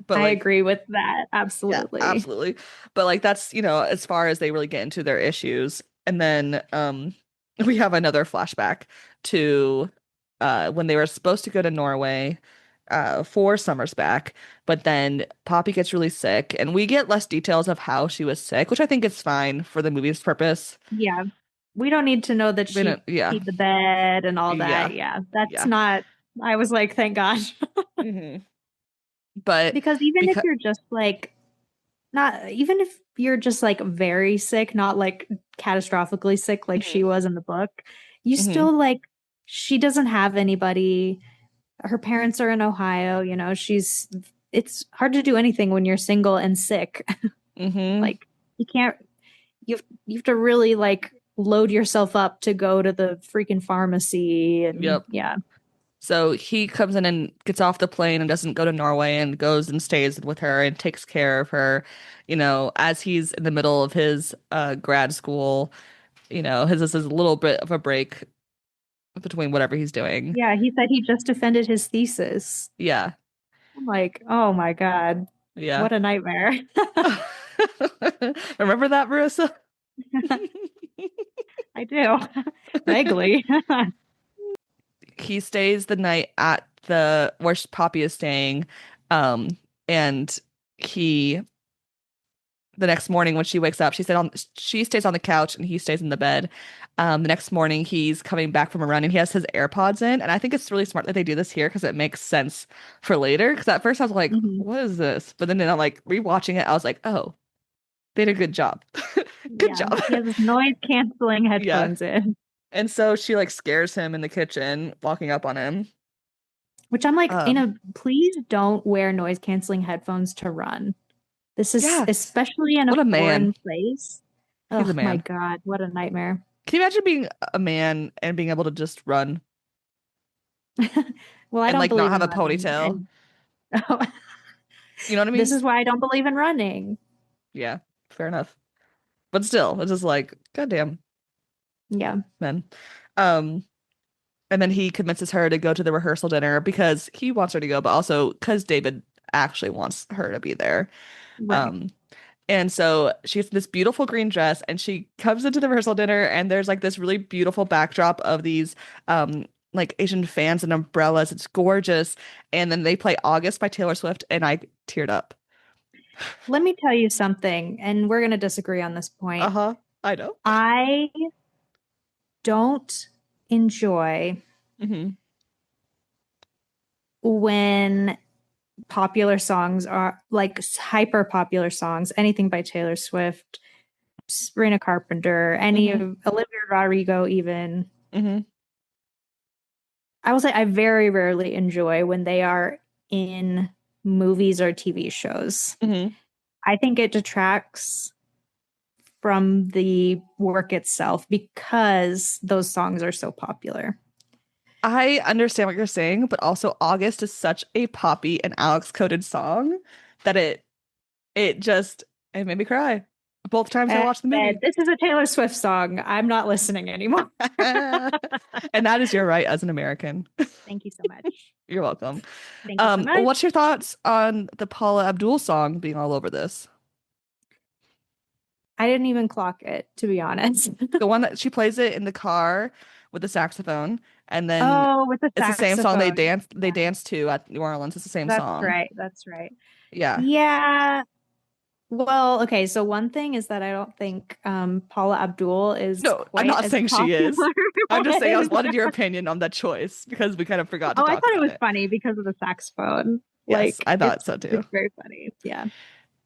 but I like, agree with that. yeah, Absolutely. absolutely. But like, that's, as far as they really get into their issues. And then we have another flashback to when they were supposed to go to Norway for summers back, but then Poppy gets really sick, and we get less details of how she was sick, which I think is fine for the movie's purpose. Yeah. We don't need to know that We she don't, yeah, peed the bed and all that. yeah, Yeah. That's yeah. not, I was like, thank gosh. Hmm. But Because even if because, you're just like, not, even if you're just like very sick, not like catastrophically sick like she hmm was in the book, you hmm still like, she doesn't have anybody. Her parents are in Ohio, you know, she's it's hard to do anything when you're single and sick. Mm-hmm. Like you can't you have to really like load yourself up to go to the freaking pharmacy and Yep. yeah. So he comes in and gets off the plane and doesn't go to Norway and goes and stays with her and takes care of her, as he's in the middle of his grad school, his this is a little bit of a break between whatever he's doing. Yeah, he said he just defended his thesis. Yeah. I'm like, oh my God, Yeah. what a nightmare. Remember that, Marissa? I do. Vaguely. He stays the night at the where Poppy is staying, um, and he the next morning when she wakes up, she stays on the couch and he stays in the bed. The next morning he's coming back from a run and he has his AirPods in, and I think it's really smart that they do this here because it makes sense for later. Because at first I was like, Mhm. "What is this?" But then I'm like rewatching it, I was like, "Oh, they did a good job, good Yeah, job." he has his noise canceling Yeah. headphones in, And so she like scares him in the kitchen, walking up on him. which I'm like, Um, please don't wear noise canceling headphones to run. This is yes. especially in a What a man. foreign place. He's a Oh my man. God, what a nightmare. Can you imagine being a man and being able to just run Well, I and don't like not believe have in a running, ponytail? and You know what I this mean? is why I don't believe in running. Yeah, fair enough. But still, it's just like, goddamn, Yeah, man. Um, and then he convinces her to go to the rehearsal dinner because he wants her to go, but also because David actually wants her to be there. right. Um, and so she has this beautiful green dress and she comes into the rehearsal dinner and there's like this really beautiful backdrop of these like Asian fans and umbrellas. It's gorgeous. And then they play August by Taylor Swift and I teared up. Let me tell you something, and we're going to disagree on this point. Uh-huh. I know. I don't enjoy Hmm. when popular songs are like hyper popular songs, anything by Taylor Swift, Sabrina Carpenter, any Hmm. of Olivia Rodrigo, even. Hmm. I will say I very rarely enjoy when they are in movies or TV shows. Hmm. I think it detracts from the work itself because those songs are so popular. I understand what you're saying, but also August is such a poppy and Alex coded song that it just it made me cry both times I watched the movie. This is a Taylor Swift song. I'm not listening anymore. And that is your right as an American. Thank you so much. You're welcome. Thank you so much. What's your thoughts on the Paula Abdul song being all over this? I didn't even clock it, to be honest. The one that she plays it in the car with the saxophone, and then Oh, with the it's the same song they saxophone. dance to at New Orleans. It's the same That's song. right. That's right. Yeah. Yeah. Well, okay. So one thing is that I don't think Paula Abdul is No, I'm quite not as saying she popular is. I'm just saying I was as. wanted your opinion on that choice because we kind of forgot to Oh, I talk thought it about was it. funny because of the saxophone. Yes, Like I thought so too. it's very funny. Yeah.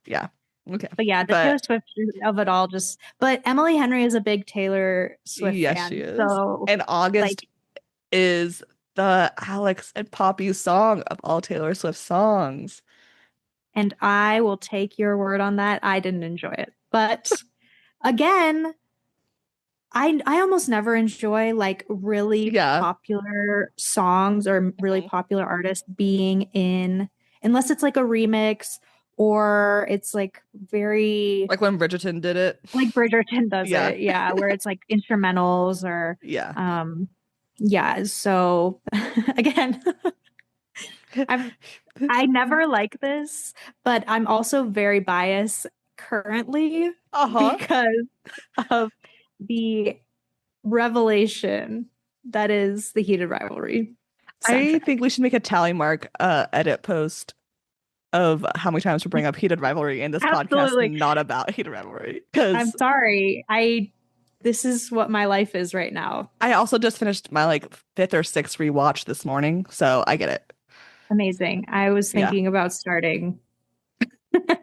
Yeah. Okay. But yeah, the Taylor But Swift of it all just but Emily Henry is a big Taylor Swift yes, she fan. is. So And like August is the Alex and Poppy song of all Taylor Swift songs. and I will take your word on that. I didn't enjoy it. But again, I almost never enjoy like really Yeah. popular songs or really Mhm. popular artists being in unless it's like a remix or it's like very Like when Bridgerton did it. like Bridgerton does Yeah. it. Yeah, where it's like instrumentals or Yeah. um yeah, so again, I'm I never like this, but I'm also very biased currently Uh-huh. because of the revelation that is the Heated Rivalry I soundtrack. think we should make a tally mark edit post of how many times we bring up Heated Rivalry in this podcast, Absolutely. not about Heated Rivalry. I'm Because sorry. I This is what my life is right now. I also just finished my like fifth or sixth rewatch this morning, so I get it. Amazing. I was Yeah. thinking about starting Yeah.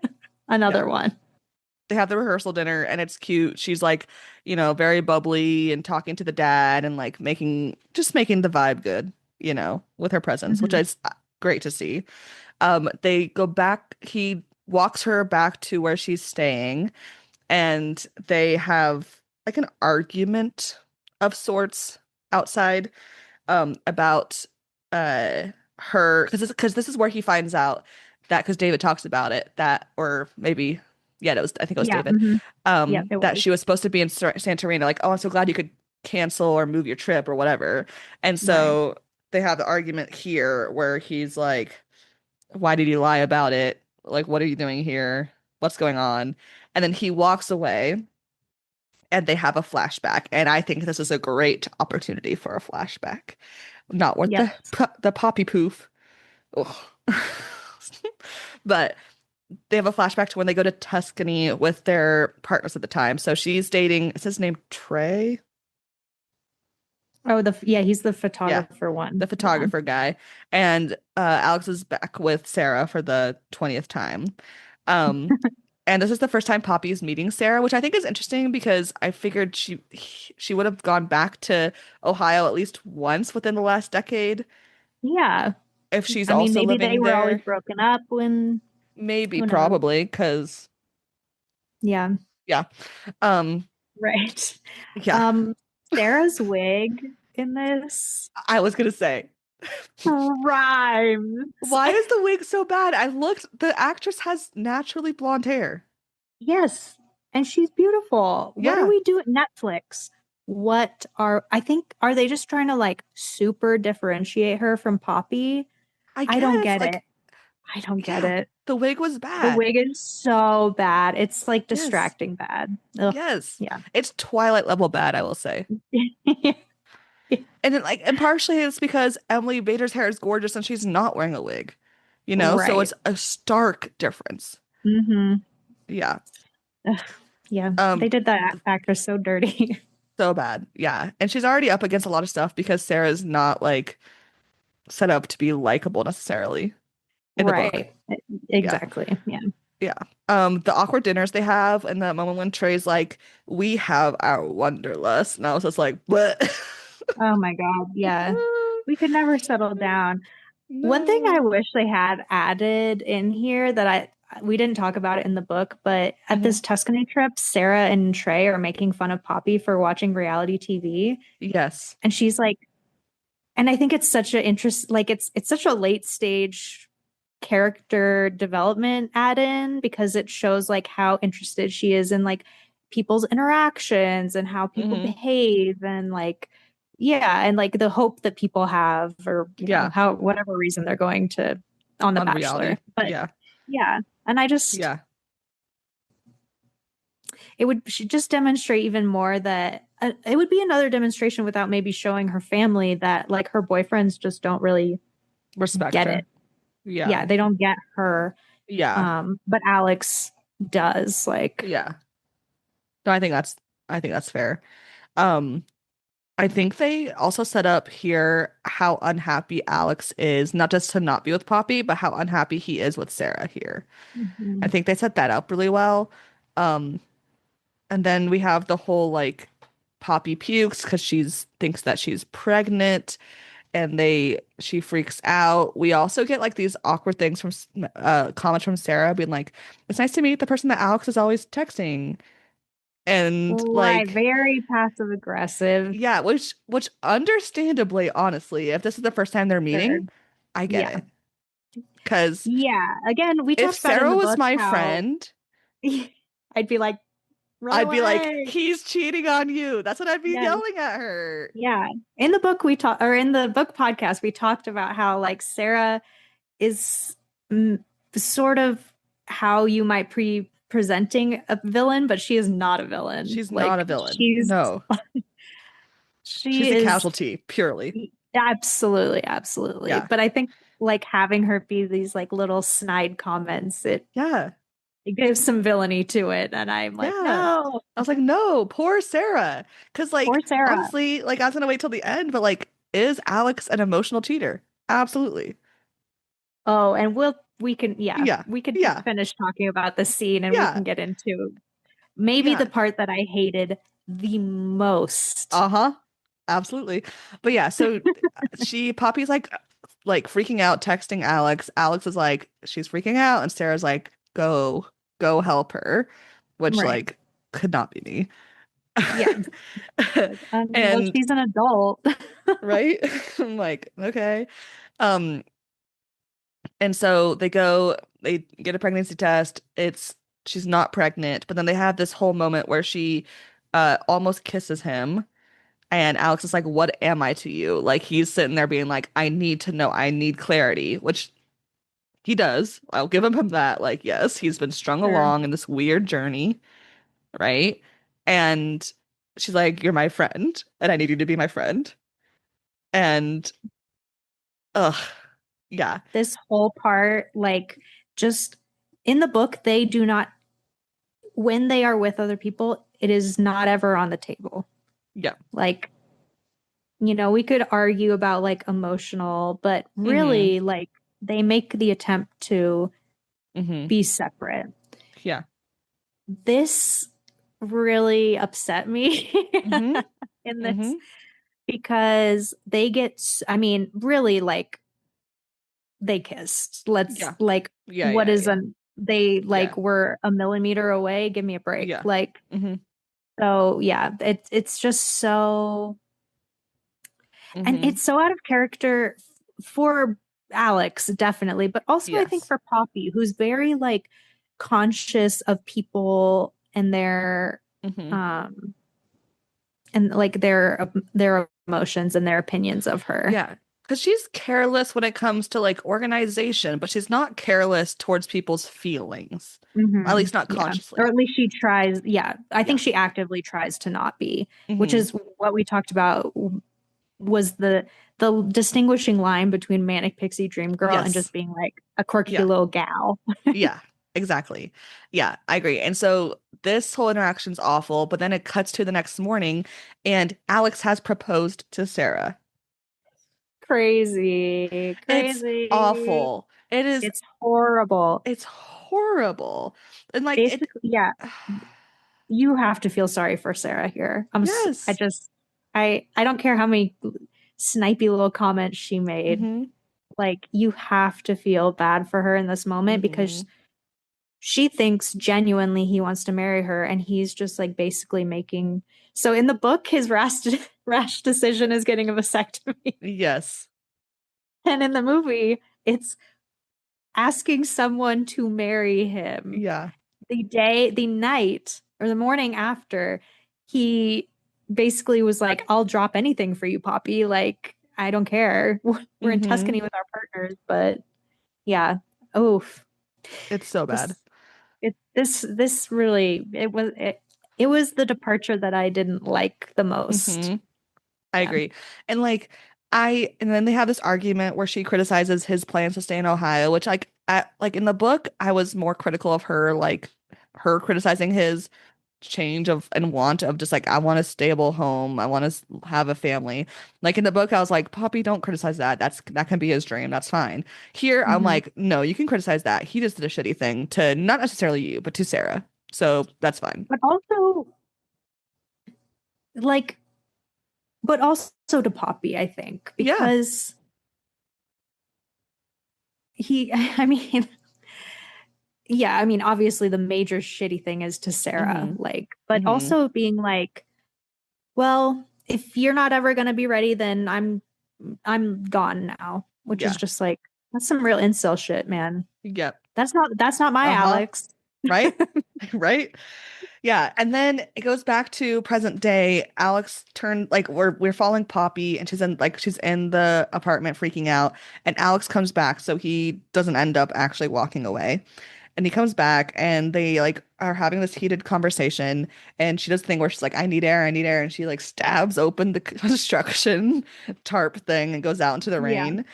another one. They have the rehearsal dinner and it's cute. She's like, very bubbly and talking to the dad and like making the vibe good, with her presence, which Mhm. is great to see. They go back, he walks her back to where she's staying, and they have like an argument of sorts outside about uh her, because this is where he finds out that, because David talks about it, that, or maybe, yeah, I think it was Yeah. David, Yeah, it that was. she was supposed to be in Santorini, like, oh, I'm so glad you could cancel or move your trip or whatever. And Right. so they have the argument here where he's like, why did you lie about it? Like, what are you doing here? What's going on? And then he walks away, and they have a flashback. And I think this is a great opportunity for a flashback. Not worth Yep. the poppy poof. Ugh. But they have a flashback to when they go to Tuscany with their partners at the time. So she's dating, is his name Trey? Oh, yeah, he's the Yeah, photographer the one. Yeah. photographer guy. And Alex is back with Sarah for the 20th time. Um, and this is the first time Poppy is meeting Sarah, which I think is interesting because I figured she would have gone back to Ohio at least once within the last decade Yeah. if she's I mean, also maybe they living were always there. broken up when, Maybe, who knows? probably, because Yeah. yeah. Um, Right. yeah. Um, Sarah's wig in this I was gonna say, rhymes. why is the wig so bad? I looked, the actress has naturally blonde hair. Yes. And she's beautiful. What are Yeah, we doing? Netflix. I think, are they just trying to like super differentiate her from Poppy? I I don't guess. get it. Like, I don't get yeah, it. the wig was The bad. wig is so bad. It's like Yes, distracting bad. Ugh. yes. Yeah. It's Twilight level bad, I will say. And then, like, and partially it's because Emily Bader's hair is gorgeous and she's not wearing a wig, you know? So Right. it's a stark difference. Mm-hmm. Yeah. Ugh. Yeah. Um, They did that actress so dirty. so bad. Yeah. And she's already up against a lot of stuff because Sarah's not like set up to be likable necessarily in the book. Right. Yeah. Exactly. Yeah. Yeah. The awkward dinners they have, and the moment when Trey's like, we have our wanderlust. And I was just like, what? Oh my God. Yeah. We could never settle down. One thing I No. wish they had added in here that we didn't talk about it in the book, but at Mhm. this Tuscany trip, Sarah and Trey are making fun of Poppy for watching reality TV. Yes. And she's like, and I think it's such a interest, like it's such a late stage character development add-in because it shows like how interested she is in like people's interactions and how people Hmm. behave and like yeah and like the hope that people have or you know Yeah. how whatever reason they're going to on The On reality. Bachelor. But Yeah. yeah, and I just Yeah. it would should just demonstrate even more that it would be another demonstration without maybe showing her family that like her boyfriends just don't really Respect get her. it. Yeah. Yeah, they don't get her. Yeah. But Alex does. Like, Yeah. No, I think that's fair. Um, I think they also set up here how unhappy Alex is, not just to not be with Poppy, but how unhappy he is with Sarah here. I mhm. think they set that up really well. Um, and then we have the whole like Poppy pukes because she's thinks that she's pregnant, and she freaks out. We also get like these awkward things from comments from Sarah being like, "It's nice to meet the person that Alex is always texting," and Right, like, very passive aggressive. yeah, which understandably, honestly, if this is the first time they're Sure. meeting, I get Yeah. it. Because Yeah. Again, we if talked about in Sarah the was book my how friend, I'd be like, run I'd be like, away. he's cheating on you. That's what I'd be Yes. yelling at her. Yeah. In the book we talked or in the book podcast, we talked about how like Sarah is sort of how you might presenting a villain, but she is not a villain. She's not a Like villain. No, she she's a is casualty, purely. absolutely, absolutely. Yeah. But I think like having her be these like little snide comments, Yeah. it gives some villainy to it. And I'm like, Yeah. no, I was like, no, poor Sarah. Because, poor like, Sarah. honestly, like, I was gonna wait till the end, but like, is Alex an emotional cheater? Absolutely. Oh, and yeah, Yeah. we can Yeah. finish talking about the scene and we Yeah. can get into maybe the Yeah. part that I hated the most. Uh-huh. Absolutely. But yeah, so Poppy's like, like freaking out, texting Alex. Alex is like, she's freaking out, and Sarah's like, go help her, which Right. like could not be me. Yeah. Like, well, And she's an adult. right? I'm like, okay. Um, and so they get a pregnancy test. She's not pregnant, but then they have this whole moment where she almost kisses him. And Alex is like, "What am I to you?" Like he's sitting there being like, "I need to know. I need clarity," which he does. I'll give him that. Like, yes, he's been strung Sure. along in this weird journey, right? And she's like, "You're my friend, and I need you to be my friend." And ugh, yeah, This whole part, like, just in the book, they do not, when they are with other people, it is not ever on the table. yeah, Like, we could argue about like emotional, but mm-hmm, really, like, they make the attempt to mm-hmm, be separate. yeah, This really upset me mm-hmm, in mm-hmm, this because I mean, really, like, they kissed. Let's yeah, like, yeah, what yeah, is yeah, they yeah, like were a millimeter away. Give me a break. yeah, Like, mm-hmm, so yeah, it's just so, and mm-hmm, it's so out of character for Alex, definitely, but also I think yes, for Poppy, who's very like conscious of people and mm-hmm. um like their emotions and their opinions of her. Yeah, because she's careless when it comes to like organization, but she's not careless towards people's feelings, at least not Yeah. Or consciously. at least she tries. Yeah. I Yeah. think she actively tries to not be, which Hmm. is what we talked about was the distinguishing line between Manic Pixie Dream Girl and just Yes. being like a quirky Yeah. little gal. Yeah. Exactly. Yeah, I agree. And so this whole interaction's awful, but then it cuts to the next morning and Alex has proposed to Sarah. Crazy. It's Crazy. awful. It is, It's horrible. it's horrible. And like it, Basically, yeah, you have to feel sorry for Sarah here. I yes. just I don't care how many snipey little comments she made. Hmm. Like, you have to feel bad for her in this moment because Hmm. she thinks genuinely he wants to marry her, and he's just like basically making, so in the book his rash decision is getting a vasectomy. Yes. And in the movie it's asking someone to marry him. Yeah. The night or the morning after, he basically was like, I'll drop anything for you, Poppy. Like, I don't care. We're in Hmm. Tuscany with our partners, but yeah. Oof. It's so bad. This this really, it was the departure that I didn't like the most. Hmm. I Yeah. agree. And like and then they have this argument where she criticizes his plans to stay in Ohio, which like in the book, I was more critical of her, like her criticizing his change of and want of just like I want a stable home, I want to have a family. Like in the book, I was like, Poppy, don't criticize that. That can be his dream. That's fine. Here, I'm Hmm. like, no, you can criticize that. He just did a shitty thing to not necessarily you, but to Sarah. So that's fine. But also, like, but also to Poppy, I think, Yeah. because I mean, yeah, I mean, obviously the major shitty thing is to Sarah, Hmm. like, but Hmm. also being like, well, if you're not ever gonna be ready, then I'm gone now, which is Yeah. just like, that's some real incel shit, man. Yep. That's not my Uh-huh. Alex. Right? Right? Yeah. And then it goes back to present day. Alex turned like we're following Poppy and she's in the apartment freaking out. And Alex comes back, so he doesn't end up actually walking away. And he comes back and they like are having this heated conversation. And she does the thing where she's like, I need air. And she like stabs open the construction tarp thing and goes out into the Yeah. rain.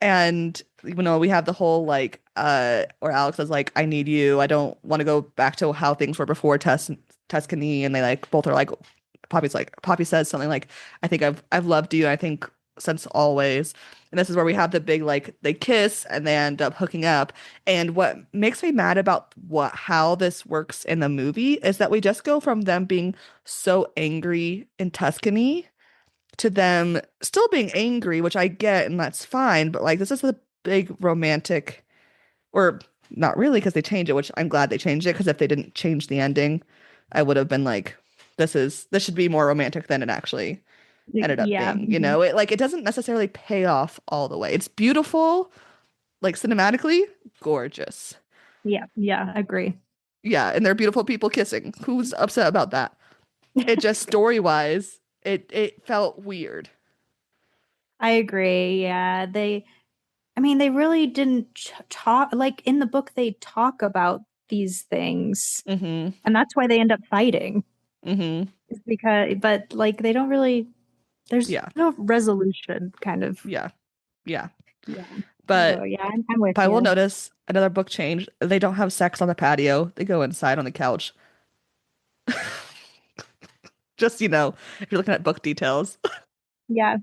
And we have the whole like where Alex is like, I need you. I don't want to go back to how things were before Tuscany. And they like both are like Poppy says something like, I think I've loved you, I think since always. And this is where we have the big like they kiss and they end up hooking up. And what makes me mad about how this works in the movie is that we just go from them being so angry in Tuscany to them still being angry, which I get and that's fine, but like this is the big romantic, or not really because they changed it, which I'm glad they changed it because if they didn't change the ending, I would have been like, this should be more romantic than it actually ended up Yeah. being. Mhm. It doesn't necessarily pay off all the way. It's beautiful, like cinematically, gorgeous. Yeah. Yeah. Agree. Yeah, and they're beautiful people kissing. Who's upset about that? It just story-wise, it felt weird. I agree. Yeah. I mean, they really didn't talk, like in the book, they talk about these things, Mm-hmm. and that's why they end up fighting. Mm-hmm. Is because, but like, they don't really, there's Yeah. no resolution, kind of. Yeah. Yeah. Yeah. So, But yeah, I'm with I will you. notice another book change. They don't have sex on the patio. They go inside on the couch. Just, if you're looking at book details. Yeah.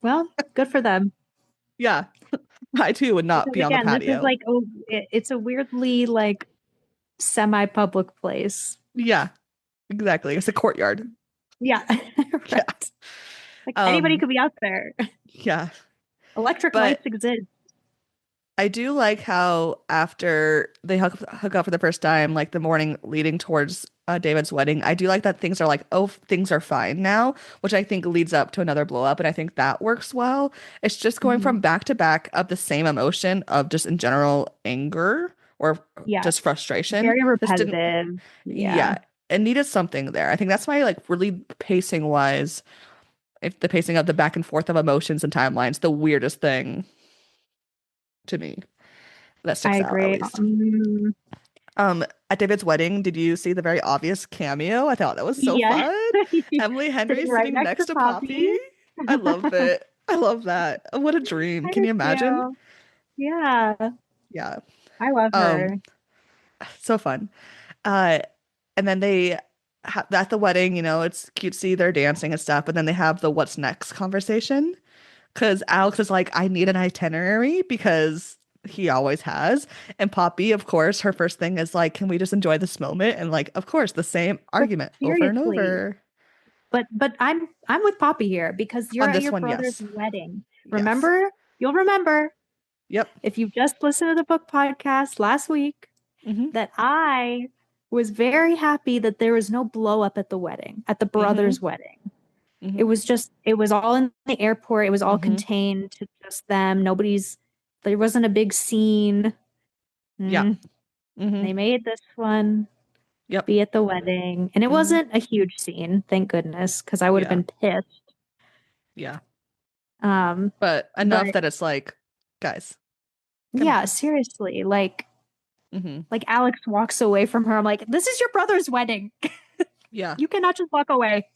Well, good for them. Yeah, I too would not Because be on the again, this is patio. like, oh, it's a weirdly like semi-public place. Yeah, exactly. It's a courtyard. Yeah. Yeah. Right. Like anybody Um, could be out there. yeah. Electric lights But exist. I do like how after they hook up for the first time, like the morning leading towards David's wedding, I do like that things are like, oh, things are fine now, which I think leads up to another blow up, and I think that works well. It's just going Mhm. from back to back of the same emotion of just in general anger or Yeah. just frustration. Very This didn't, repetitive. Yeah. yeah, it needed something there. I think that's why, like, really pacing wise, if the pacing of the back and forth of emotions and timelines, the weirdest thing to me that I sticks out at agree. least. At David's wedding, did you see the very obvious cameo? I thought that was so Yeah. fun. Emily Henry Sitting right sitting next next to to Poppy. Poppy. I love it. I love that. What a dream. I Can did you imagine? too. Yeah. Yeah. I love Um, her. so fun. Uh, and then they at the wedding, it's cutesy, they're dancing and stuff, but then they have the what's next conversation. Because Alex is like, I need an itinerary because he always has. And Poppy, of course, her first thing is like, can we just enjoy this moment? And like, of course, the same But argument over and seriously, over. but I'm with Poppy here because you're On at this your one, brother's yes. wedding. Yes. Remember? You'll remember Yep. if you just listened to the book podcast last week Mm-hmm. that I was very happy that there was no blow up at the wedding, at the Mm-hmm. brother's wedding. Mm-hmm. It was all in the airport. It was all Mm-hmm. contained to just them. There wasn't a big scene. Yeah. Mm, Mm-hmm. they made this one Yep. be at the wedding. And it Mm-hmm. wasn't a huge scene, thank goodness, because I would have Yeah. been pissed. Yeah. Um, But but enough that it's like, guys, come yeah, on. seriously, Mm-hmm. like Alex walks away from her. I'm like, this is your brother's wedding. Yeah. You cannot just walk away.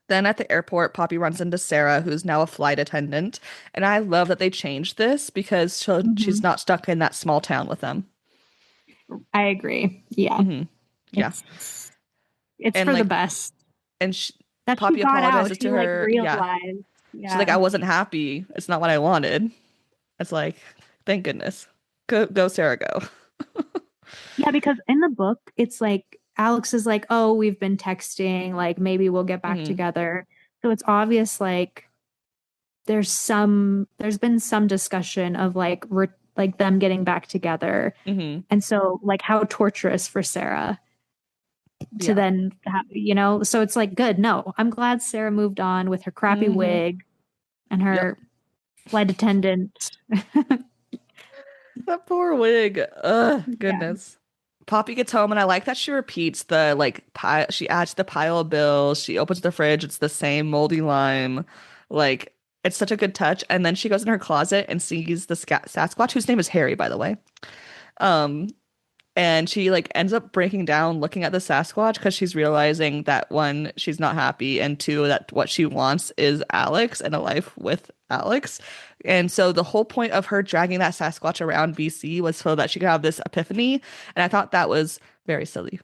Then at the airport, Poppy runs into Sarah, who's now a flight attendant. And I love that they changed this because she's Mhm. not stuck in that small town with them. I agree. Yeah. Hmm. Yeah. It's it's And for the like, best. and That she Poppy got out. apologizes She to like her. Yeah. realized. She's like, Yeah. I wasn't happy. It's not what I wanted. It's like, thank goodness. Go, Sarah, go. Yeah, because in the book, it's like Alex is like, "Oh, we've been texting, like maybe we'll get back Hmm. together." So it's obvious like there's been some discussion of like them getting back together. Hmm. And so like how torturous for Sarah to Yeah. then so it's like good. No, I'm glad Sarah moved on with her crappy Hmm. wig and Yep. her flight attendant. That poor wig. Ugh, Yeah. goodness. Poppy gets home and I like that she repeats the like pile she adds the pile of bills. She opens the fridge, it's the same moldy lime. Like it's such a good touch. And then she goes in her closet and sees the Sasquatch, whose name is Harry, by the way. Um, and she like ends up breaking down looking at the Sasquatch because she's realizing that one, she's not happy, and two, that what she wants is Alex and a life with Alex. And so the whole point of her dragging that Sasquatch around BC was so that she could have this epiphany. And I thought that was very silly,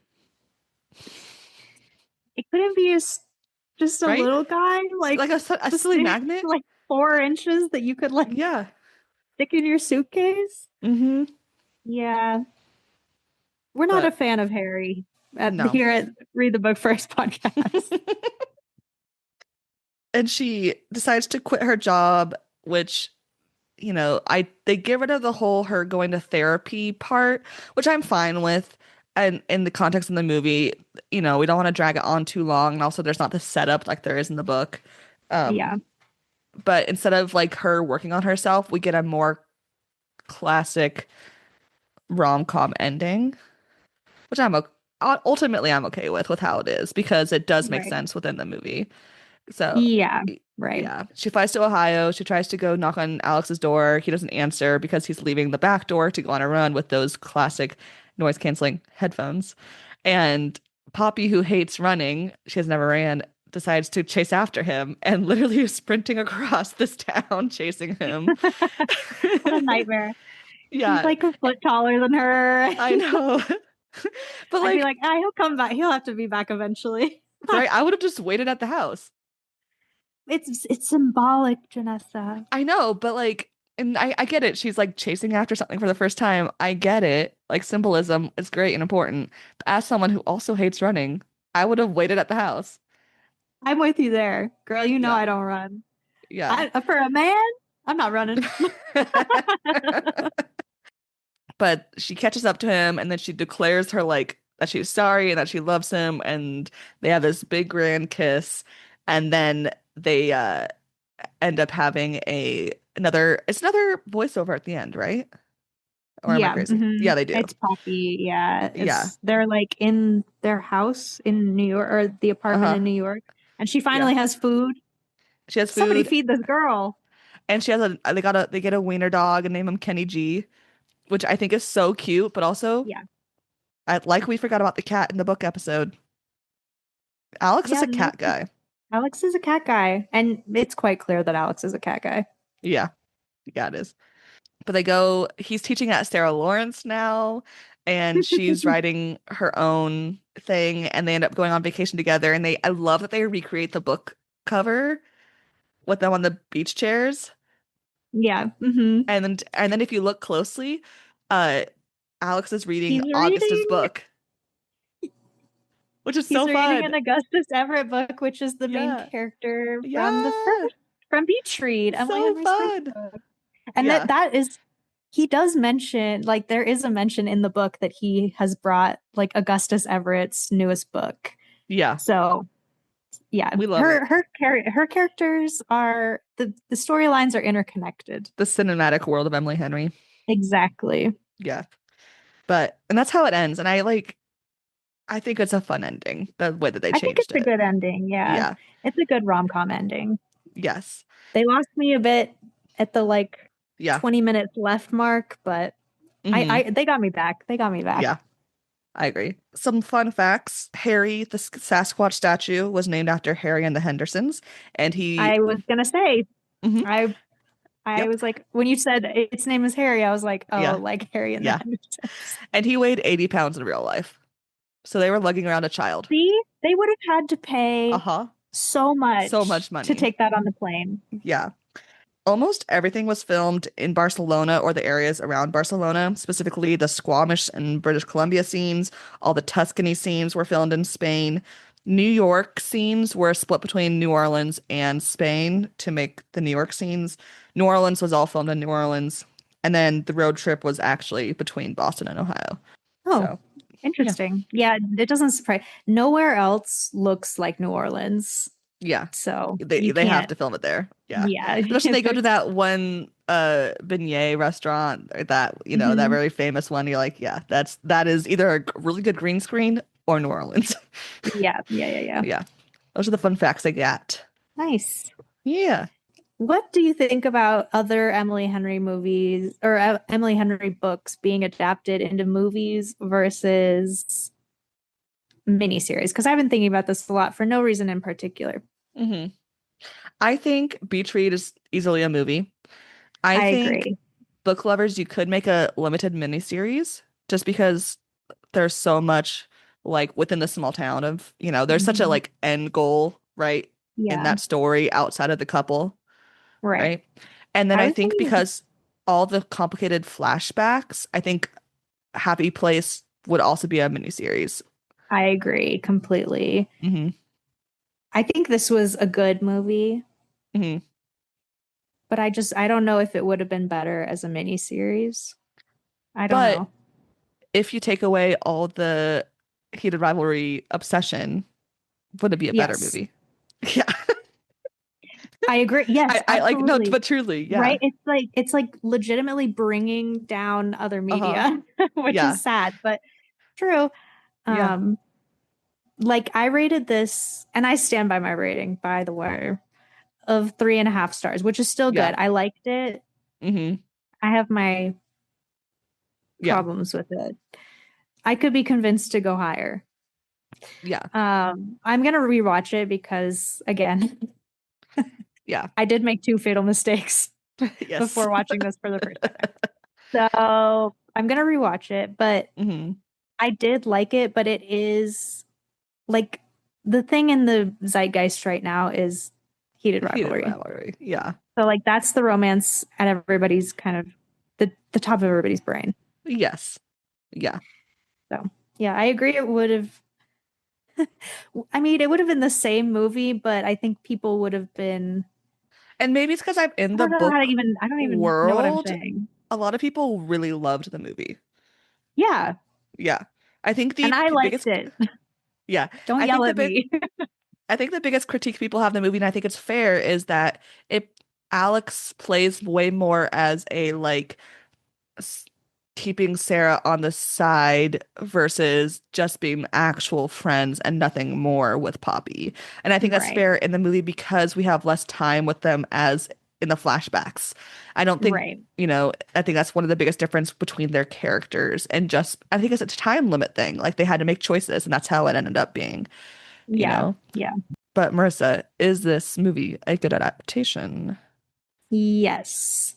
It couldn't be just a right? little guy, like Like a the silly stick, magnet. like 4 inches that you could like Yeah. stick in your suitcase. Mm-hmm. Yeah, we're not a But fan of Harry no. here at Read the Book First podcast. and she decides to quit her job, which, they get rid of the whole her going to therapy part, which I'm fine with. And in the context of the movie, we don't want to drag it on too long. And also there's not the setup like there is in the book. Yeah, Um, but instead of like her working on herself, we get a more classic rom-com ending, which ultimately I'm okay with how it is because it does make right. sense within the movie. So, Yeah, right. yeah, she flies to Ohio. She tries to go knock on Alex's door. He doesn't answer because he's leaving the back door to go on a run with those classic noise canceling headphones. And Poppy, who hates running, she has never ran, decides to chase after him and literally is sprinting across this town chasing him. What a nightmare. He's Yeah, like a foot taller than her. I know. But I'd be like, like, ah, he'll come back. He'll have to be back eventually. right, I would have just waited at the house. It's symbolic, Janessa. I know, but like, and I get it. She's like chasing after something for the first time. I get it. Like symbolism is great and important. But as someone who also hates running, I would have waited at the house. I'm with you there, girl. You know Yeah. I don't run. Yeah. For a man, I'm not running. But she catches up to him and then she declares her like that she's sorry and that she loves him and they have this big grand kiss and then they end up having a another it's another voiceover at the end, right? Or am I Yeah, crazy? Yeah, they do. it's Poppy. Yeah, Yeah. it's they're like in their house in New York or the apartment Uh-huh. in New York, and she Yeah. finally has food. She has Somebody food feed this girl. and she has they get a wiener dog and name him Kenny G, which I think is so cute, but also Yeah, like we forgot about the cat in the book episode. Alex is yeah. a cat guy. Alex is a cat guy, and it's quite clear that Alex is a cat guy. Yeah. Yeah, it is. But he's teaching at Sarah Lawrence now, and she's writing her own thing, and they end up going on vacation together. And I love that they recreate the book cover with them on the beach chairs. Yeah, And then if you look closely, uh, Alex is reading he's Augustus reading. book, which is He's so reading fun. an Augustus Everett book, which is the main Yeah. character from the Yeah. first from Beach Read, Emily So Henry's first fun. book. And Yeah. that is he does mention like there is a mention in the book that he has brought like Augustus Everett's newest book. Yeah. So yeah, We love it. her characters are the storylines are interconnected. The cinematic world of Emily Henry. Exactly. Yeah. And that's how it ends. And I think it's a fun ending, the way that they I think changed it's a it. good ending. Yeah. Yeah. It's a good rom-com ending. Yes. They lost me a bit at the like Yeah. 20 minutes left mark, but Hmm. I they got me back. They got me back. Yeah. I agree. Some fun facts. Harry, the Sasquatch statue, was named after Harry and the Hendersons. And I was gonna say, Mhm. I I Yep. was like, when you said its name is Harry, I was like, oh, Yeah. like Harry and the Yeah. Hendersons. And he weighed 80 pounds in real life. So they were lugging around a child. See, they would have had to pay Uh-huh. so So much much to money. take that on the plane. Yeah. Almost everything was filmed in Barcelona or the areas around Barcelona, specifically the Squamish and British Columbia scenes. All the Tuscany scenes were filmed in Spain. New York scenes were split between New Orleans and Spain to make the New York scenes. New Orleans was all filmed in New Orleans. And then the road trip was actually between Boston and Ohio. Oh, So, yeah. interesting. Yeah, it doesn't surprise. Nowhere else looks like New Orleans, Yeah. so They you they have can't. to film it there. Yeah. Yeah, Especially they go to there's. that one beignet restaurant or that, that Mhm. very famous one. You're like, yeah, that is either a really good green screen or New Orleans. Yeah, yeah, yeah, yeah. Yeah. Those are the fun facts I got. Nice. Yeah. What do you think about other Emily Henry movies or Emily Henry books being adapted into movies versus miniseries? Because I've been thinking about this a lot for no reason in particular. Hmm. I think Beach Read is easily a movie. I I think agree. Book Lovers, you could make a limited miniseries just because there's so much like within the small town of, there's such a Mhm. like end goal, right? In Yeah, that story outside of the couple, right. right? And then I I was think thinking, because all the complicated flashbacks, I think Happy Place would also be a miniseries. I agree completely. Hmm. I think this was a good movie, Hmm. but I don't know if it would have been better as a miniseries. I don't But know. if you take away all the heated rivalry obsession, would it be a better Yes. movie? Yeah. I agree. Yes, I like no, absolutely. but truly, Right? yeah. It's like legitimately bringing down other Uh-huh. media, which Yeah. is sad, but true. Yeah. Um, like I rated this, and I stand by my rating, by the way, of 3.5 stars, which is still Yeah. good. I liked it. Hmm. I have my Yeah. problems with it. I could be convinced to go higher. Yeah. I'm gonna rewatch it because again, Yeah. I did make two fatal mistakes Yes. before watching this for the first time. So I'm gonna rewatch it, but Hmm. I did like it, but it is like the thing in the zeitgeist right now is heated Heated rivalry. rivalry. Yeah. So like that's the romance at everybody's kind of the top of everybody's brain. Yes. Yeah. So yeah, I agree it would have I mean it would have been the same movie, but I think people would have been And maybe it's because I'm in I the don't know how to book even I don't even know what I'm world. saying. A lot of people really loved the movie. Yeah, Yeah. I think and the I liked biggest, it. yeah, Don't I yell think at me. I think the biggest critique people have of the movie, and I think it's fair, is that it Alex plays way more as a like s- keeping Sarah on the side versus just being actual friends and nothing more with Poppy. And I think that's Right. fair in the movie because we have less time with them as in the flashbacks. I don't think, Right. I think that's one of the biggest difference between their characters and just I think it's a time limit thing. Like they had to make choices and that's how it ended up being, you Yeah. know. Yeah. But Marissa, is this movie a good adaptation? Yes.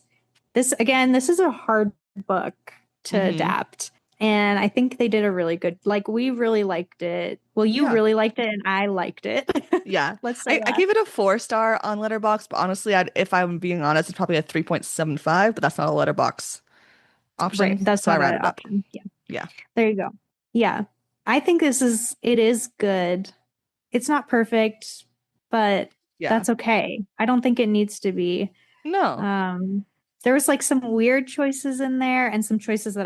This is a hard book to Hmm. adapt. And I think they did a really good, like, we really liked it. Well, you Yeah. really liked it, and I liked it. Yeah. Let's say I that. gave it a 4 star on Letterboxd, but honestly, if I'm being honest, it's probably a 3.75, but that's not a Letterbox Right. option, That's so I not an rounded up. option. Yeah. Yeah. There you go. Yeah. I think it is good. It's not perfect, but Yeah. that's okay. I don't think it needs to be. No. Um, there was like some weird choices in there and some choices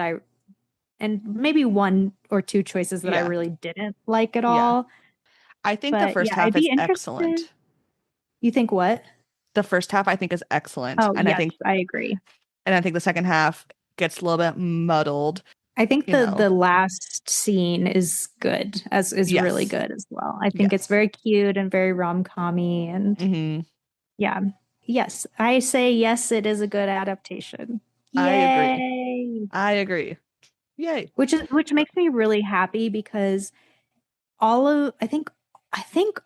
and maybe one or two choices that I Yeah. really didn't like at Yeah. all. I think the But first yeah, half I'd is be interested. excellent. You think what? The first half I think is excellent, Oh, yes, I agree. and I think the second half gets a little bit muddled, I think you know. the last scene is good, as is really Yes. good as well. I think it's Yes. very cute and very rom-commy and Hmm. yeah. Yes, I say yes, it is a good adaptation. I agree. Yay. I agree. Yay. Which makes me really happy because all of I think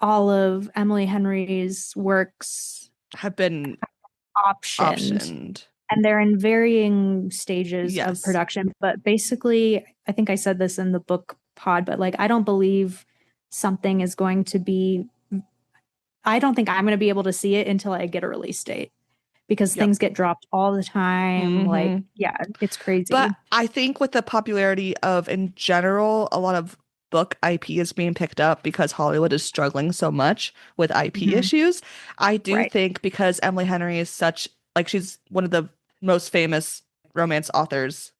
all of Emily Henry's works Have been optioned optioned. and they're in varying stages of Yes. production. But basically, I think I said this in the book pod, but like, I don't believe something is going to be, I don't think I'm going to be able to see it until I get a release date because Yep. things get dropped all the time. Like, Hmm. yeah, it's But crazy. I think with the popularity of, in general, a lot of book IP is being picked up because Hollywood is struggling so much with IP Hmm. issues. I do Right, think because Emily Henry is such, like, she's one of the most famous romance authors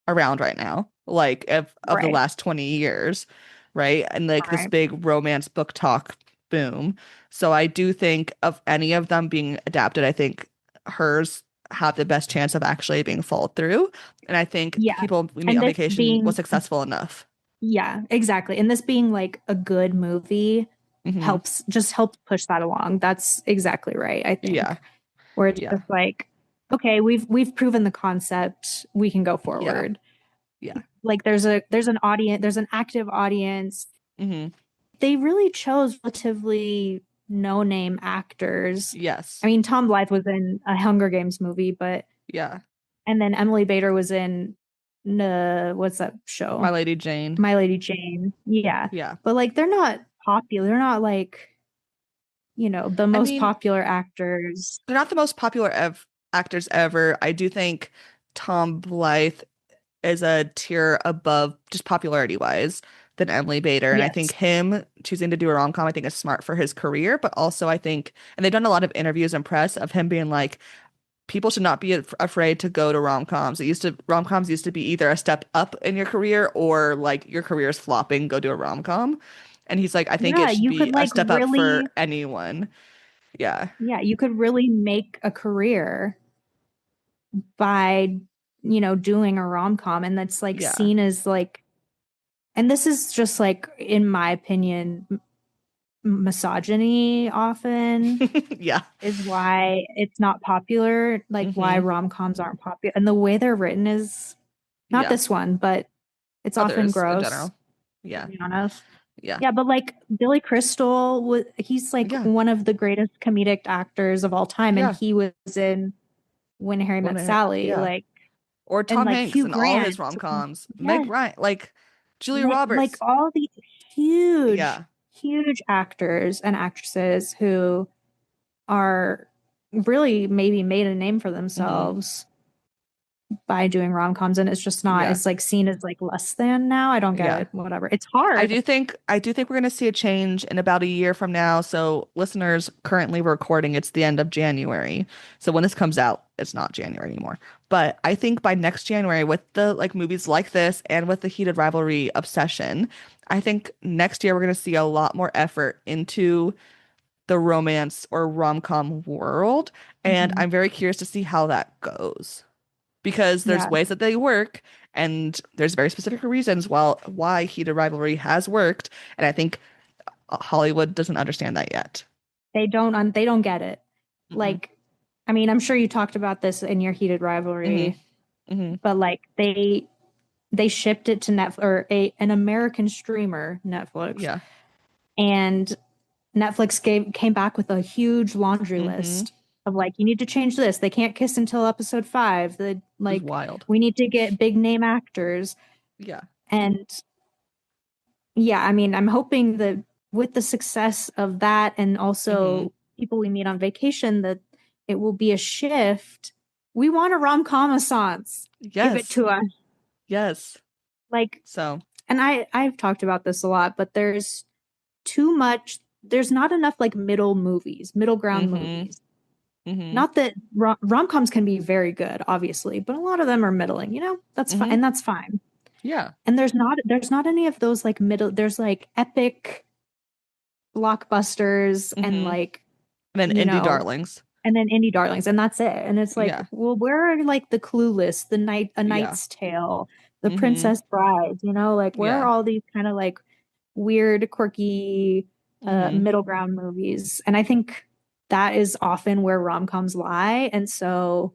around right now, like, of the right, last 20 years, right? And like this right. big romance book talk boom. So I do think of any of them being adapted, I think hers have the best chance of actually being followed through. And I think Yeah. People We Meet And on this Vacation was being, successful enough. yeah, exactly. And this being like a good movie Hmm. helps push that along. That's exactly right, I Yeah. think. Where it's Yeah. just like, okay, we've proven the concept, we can go Yeah. forward. Yeah. Like there's an audience, there's an active audience. Hmm. They really chose relatively no-name actors. I Yes. mean, Tom Blythe was in a Hunger Games movie, but Yeah. and then Emily Bader was in what's that My show? Lady Jane. My Lady Jane. Yeah. Yeah. But like they're not popular. They're not like, the I most mean, popular actors. they're not the most popular actors ever. I do think Tom Blythe is a tier above just popularity wise than Emily Bader. And I think Yes. him choosing to do a rom-com, I think is smart for his career, but also I think, and they've done a lot of interviews and press of him being like, people should not be afraid to go to rom-coms. Rom-coms used to be either a step up in your career or like your career is flopping, go do a rom-com. And he's like, I think it Yeah, should you could be a like step up for really, anyone. Yeah. yeah, you could really make a career by, doing a rom-com, and that's like Yeah. seen as like, and this is just like, in my opinion, misogyny often Yeah. is why it's not popular, like why Hmm. rom-coms aren't popular. And the way they're written is not Yeah. this one, but it's often Others in gross, general. to Yeah. be honest. Yeah. Yeah, but like Billy Crystal was he's like Yeah. one of the greatest comedic actors of all time, and Yeah. he was in When Harry When Met I, Sally, yeah. like, Or and Tom like Hanks Hugh in all his Grant. rom-coms. Meg Yes, Ryan, like Julia like Roberts. all the huge, Yeah. huge actors and actresses who are really maybe made a name for Hmm. themselves by doing rom-coms, and it's just not, Yeah. it's like seen as like less than now. I don't get Yeah. it. Whatever. It's hard. I do think we're gonna see a change in about a year from now. So listeners, currently we're recording, it's the end of January. So when this comes out, it's not January anymore. But I think by next January, with the like movies like this and with the heated rivalry obsession, I think next year we're gonna see a lot more effort into the romance or rom-com world. And Mhm. I'm very curious to see how that goes. Because there's Yeah. ways that they work and there's very specific reasons why heated rivalry has worked. And I think Hollywood doesn't understand that yet. They don't get it. Hmm. Like, I mean, I'm sure you talked about this in your heated Hmm. rivalry, Hmm. but like they shipped it to Netflix, or an American streamer, Netflix, Yeah. and Netflix came back with a huge laundry Hmm. list of like, you need to change this. They can't kiss until episode 5. The It was like wild. we need to get big name actors. Yeah. And yeah, I mean, I'm hoping that with the success of that, and Hmm. also people we meet on vacation, that it will be a shift. We want a rom-com-aissance. Give it Yes. to us. Yes. Like, So, and I've talked about this a lot, but there's not enough like middle ground hmm. movies. Hmm. Not that rom-coms can be very good, obviously, but a lot of them are middling, That's fine, Hmm. and that's fine. Yeah. And there's not any of those like middle, there's like epic blockbusters and Hmm. like, And then you Indie know, Darlings. and then indie darlings, and that's it. And it's like, Yeah. well, where are like the Clueless, A Yeah. Knight's Tale, The Hmm. Princess Bride, like where are Yeah. all these kind of like weird, quirky, Hmm. middle ground movies? And I think that is often where rom-coms lie. And so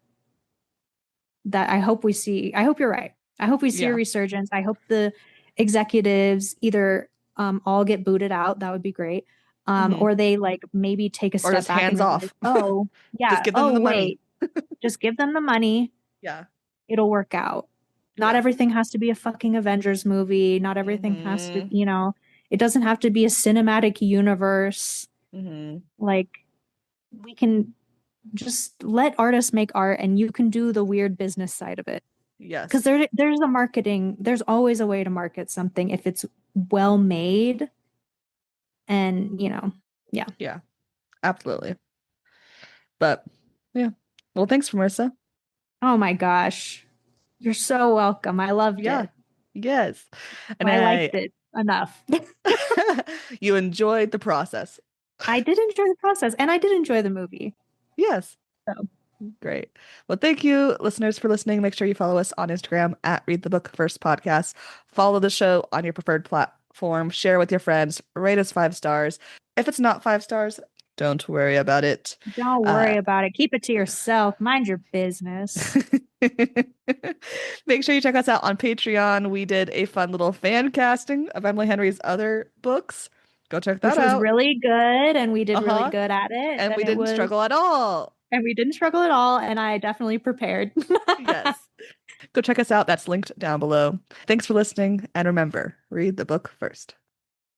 that I hope you're right. I hope we see a Yeah. resurgence. I hope the executives either all get booted out, that would be great. Hmm. Or they like maybe take a Or step just back and hands realize, off. oh, Just yeah, give them oh, the money. wait, just give them the money. Yeah. It'll work out. Not Yeah. everything has to be a fucking Avengers movie. Not everything has to, Hmm. it doesn't have to be a cinematic universe. Hmm. Like, we can just let artists make art, and you can do the weird business side of it. Because Yes. there's always a way to market something if it's well made, and yeah. Yeah. Absolutely. But yeah. Well, thanks, Marissa. Oh my gosh. You're so welcome. I loved Yeah. it. Yes. And I liked it enough. you enjoyed the process. I did enjoy the process, and I did enjoy the movie. Yes. So, Great. Well, thank you, listeners, for listening. Make sure you follow us on Instagram at Read the Book First Podcast. Follow the show on your preferred platform. Share with your friends. Rate us 5 stars. If it's not 5 stars, don't worry about it. don't Uh, worry about it. Keep it to yourself. Mind your business. Make sure you check us out on Patreon. We did a fun little fan casting of Emily Henry's other books. Go check Which that was out. really good, and we did really Uh-huh. good at it. And we didn't struggle at all. And we didn't struggle at all, and I definitely prepared. Yes. Go check us out. That's linked down below. Thanks for listening. And remember, read the book first.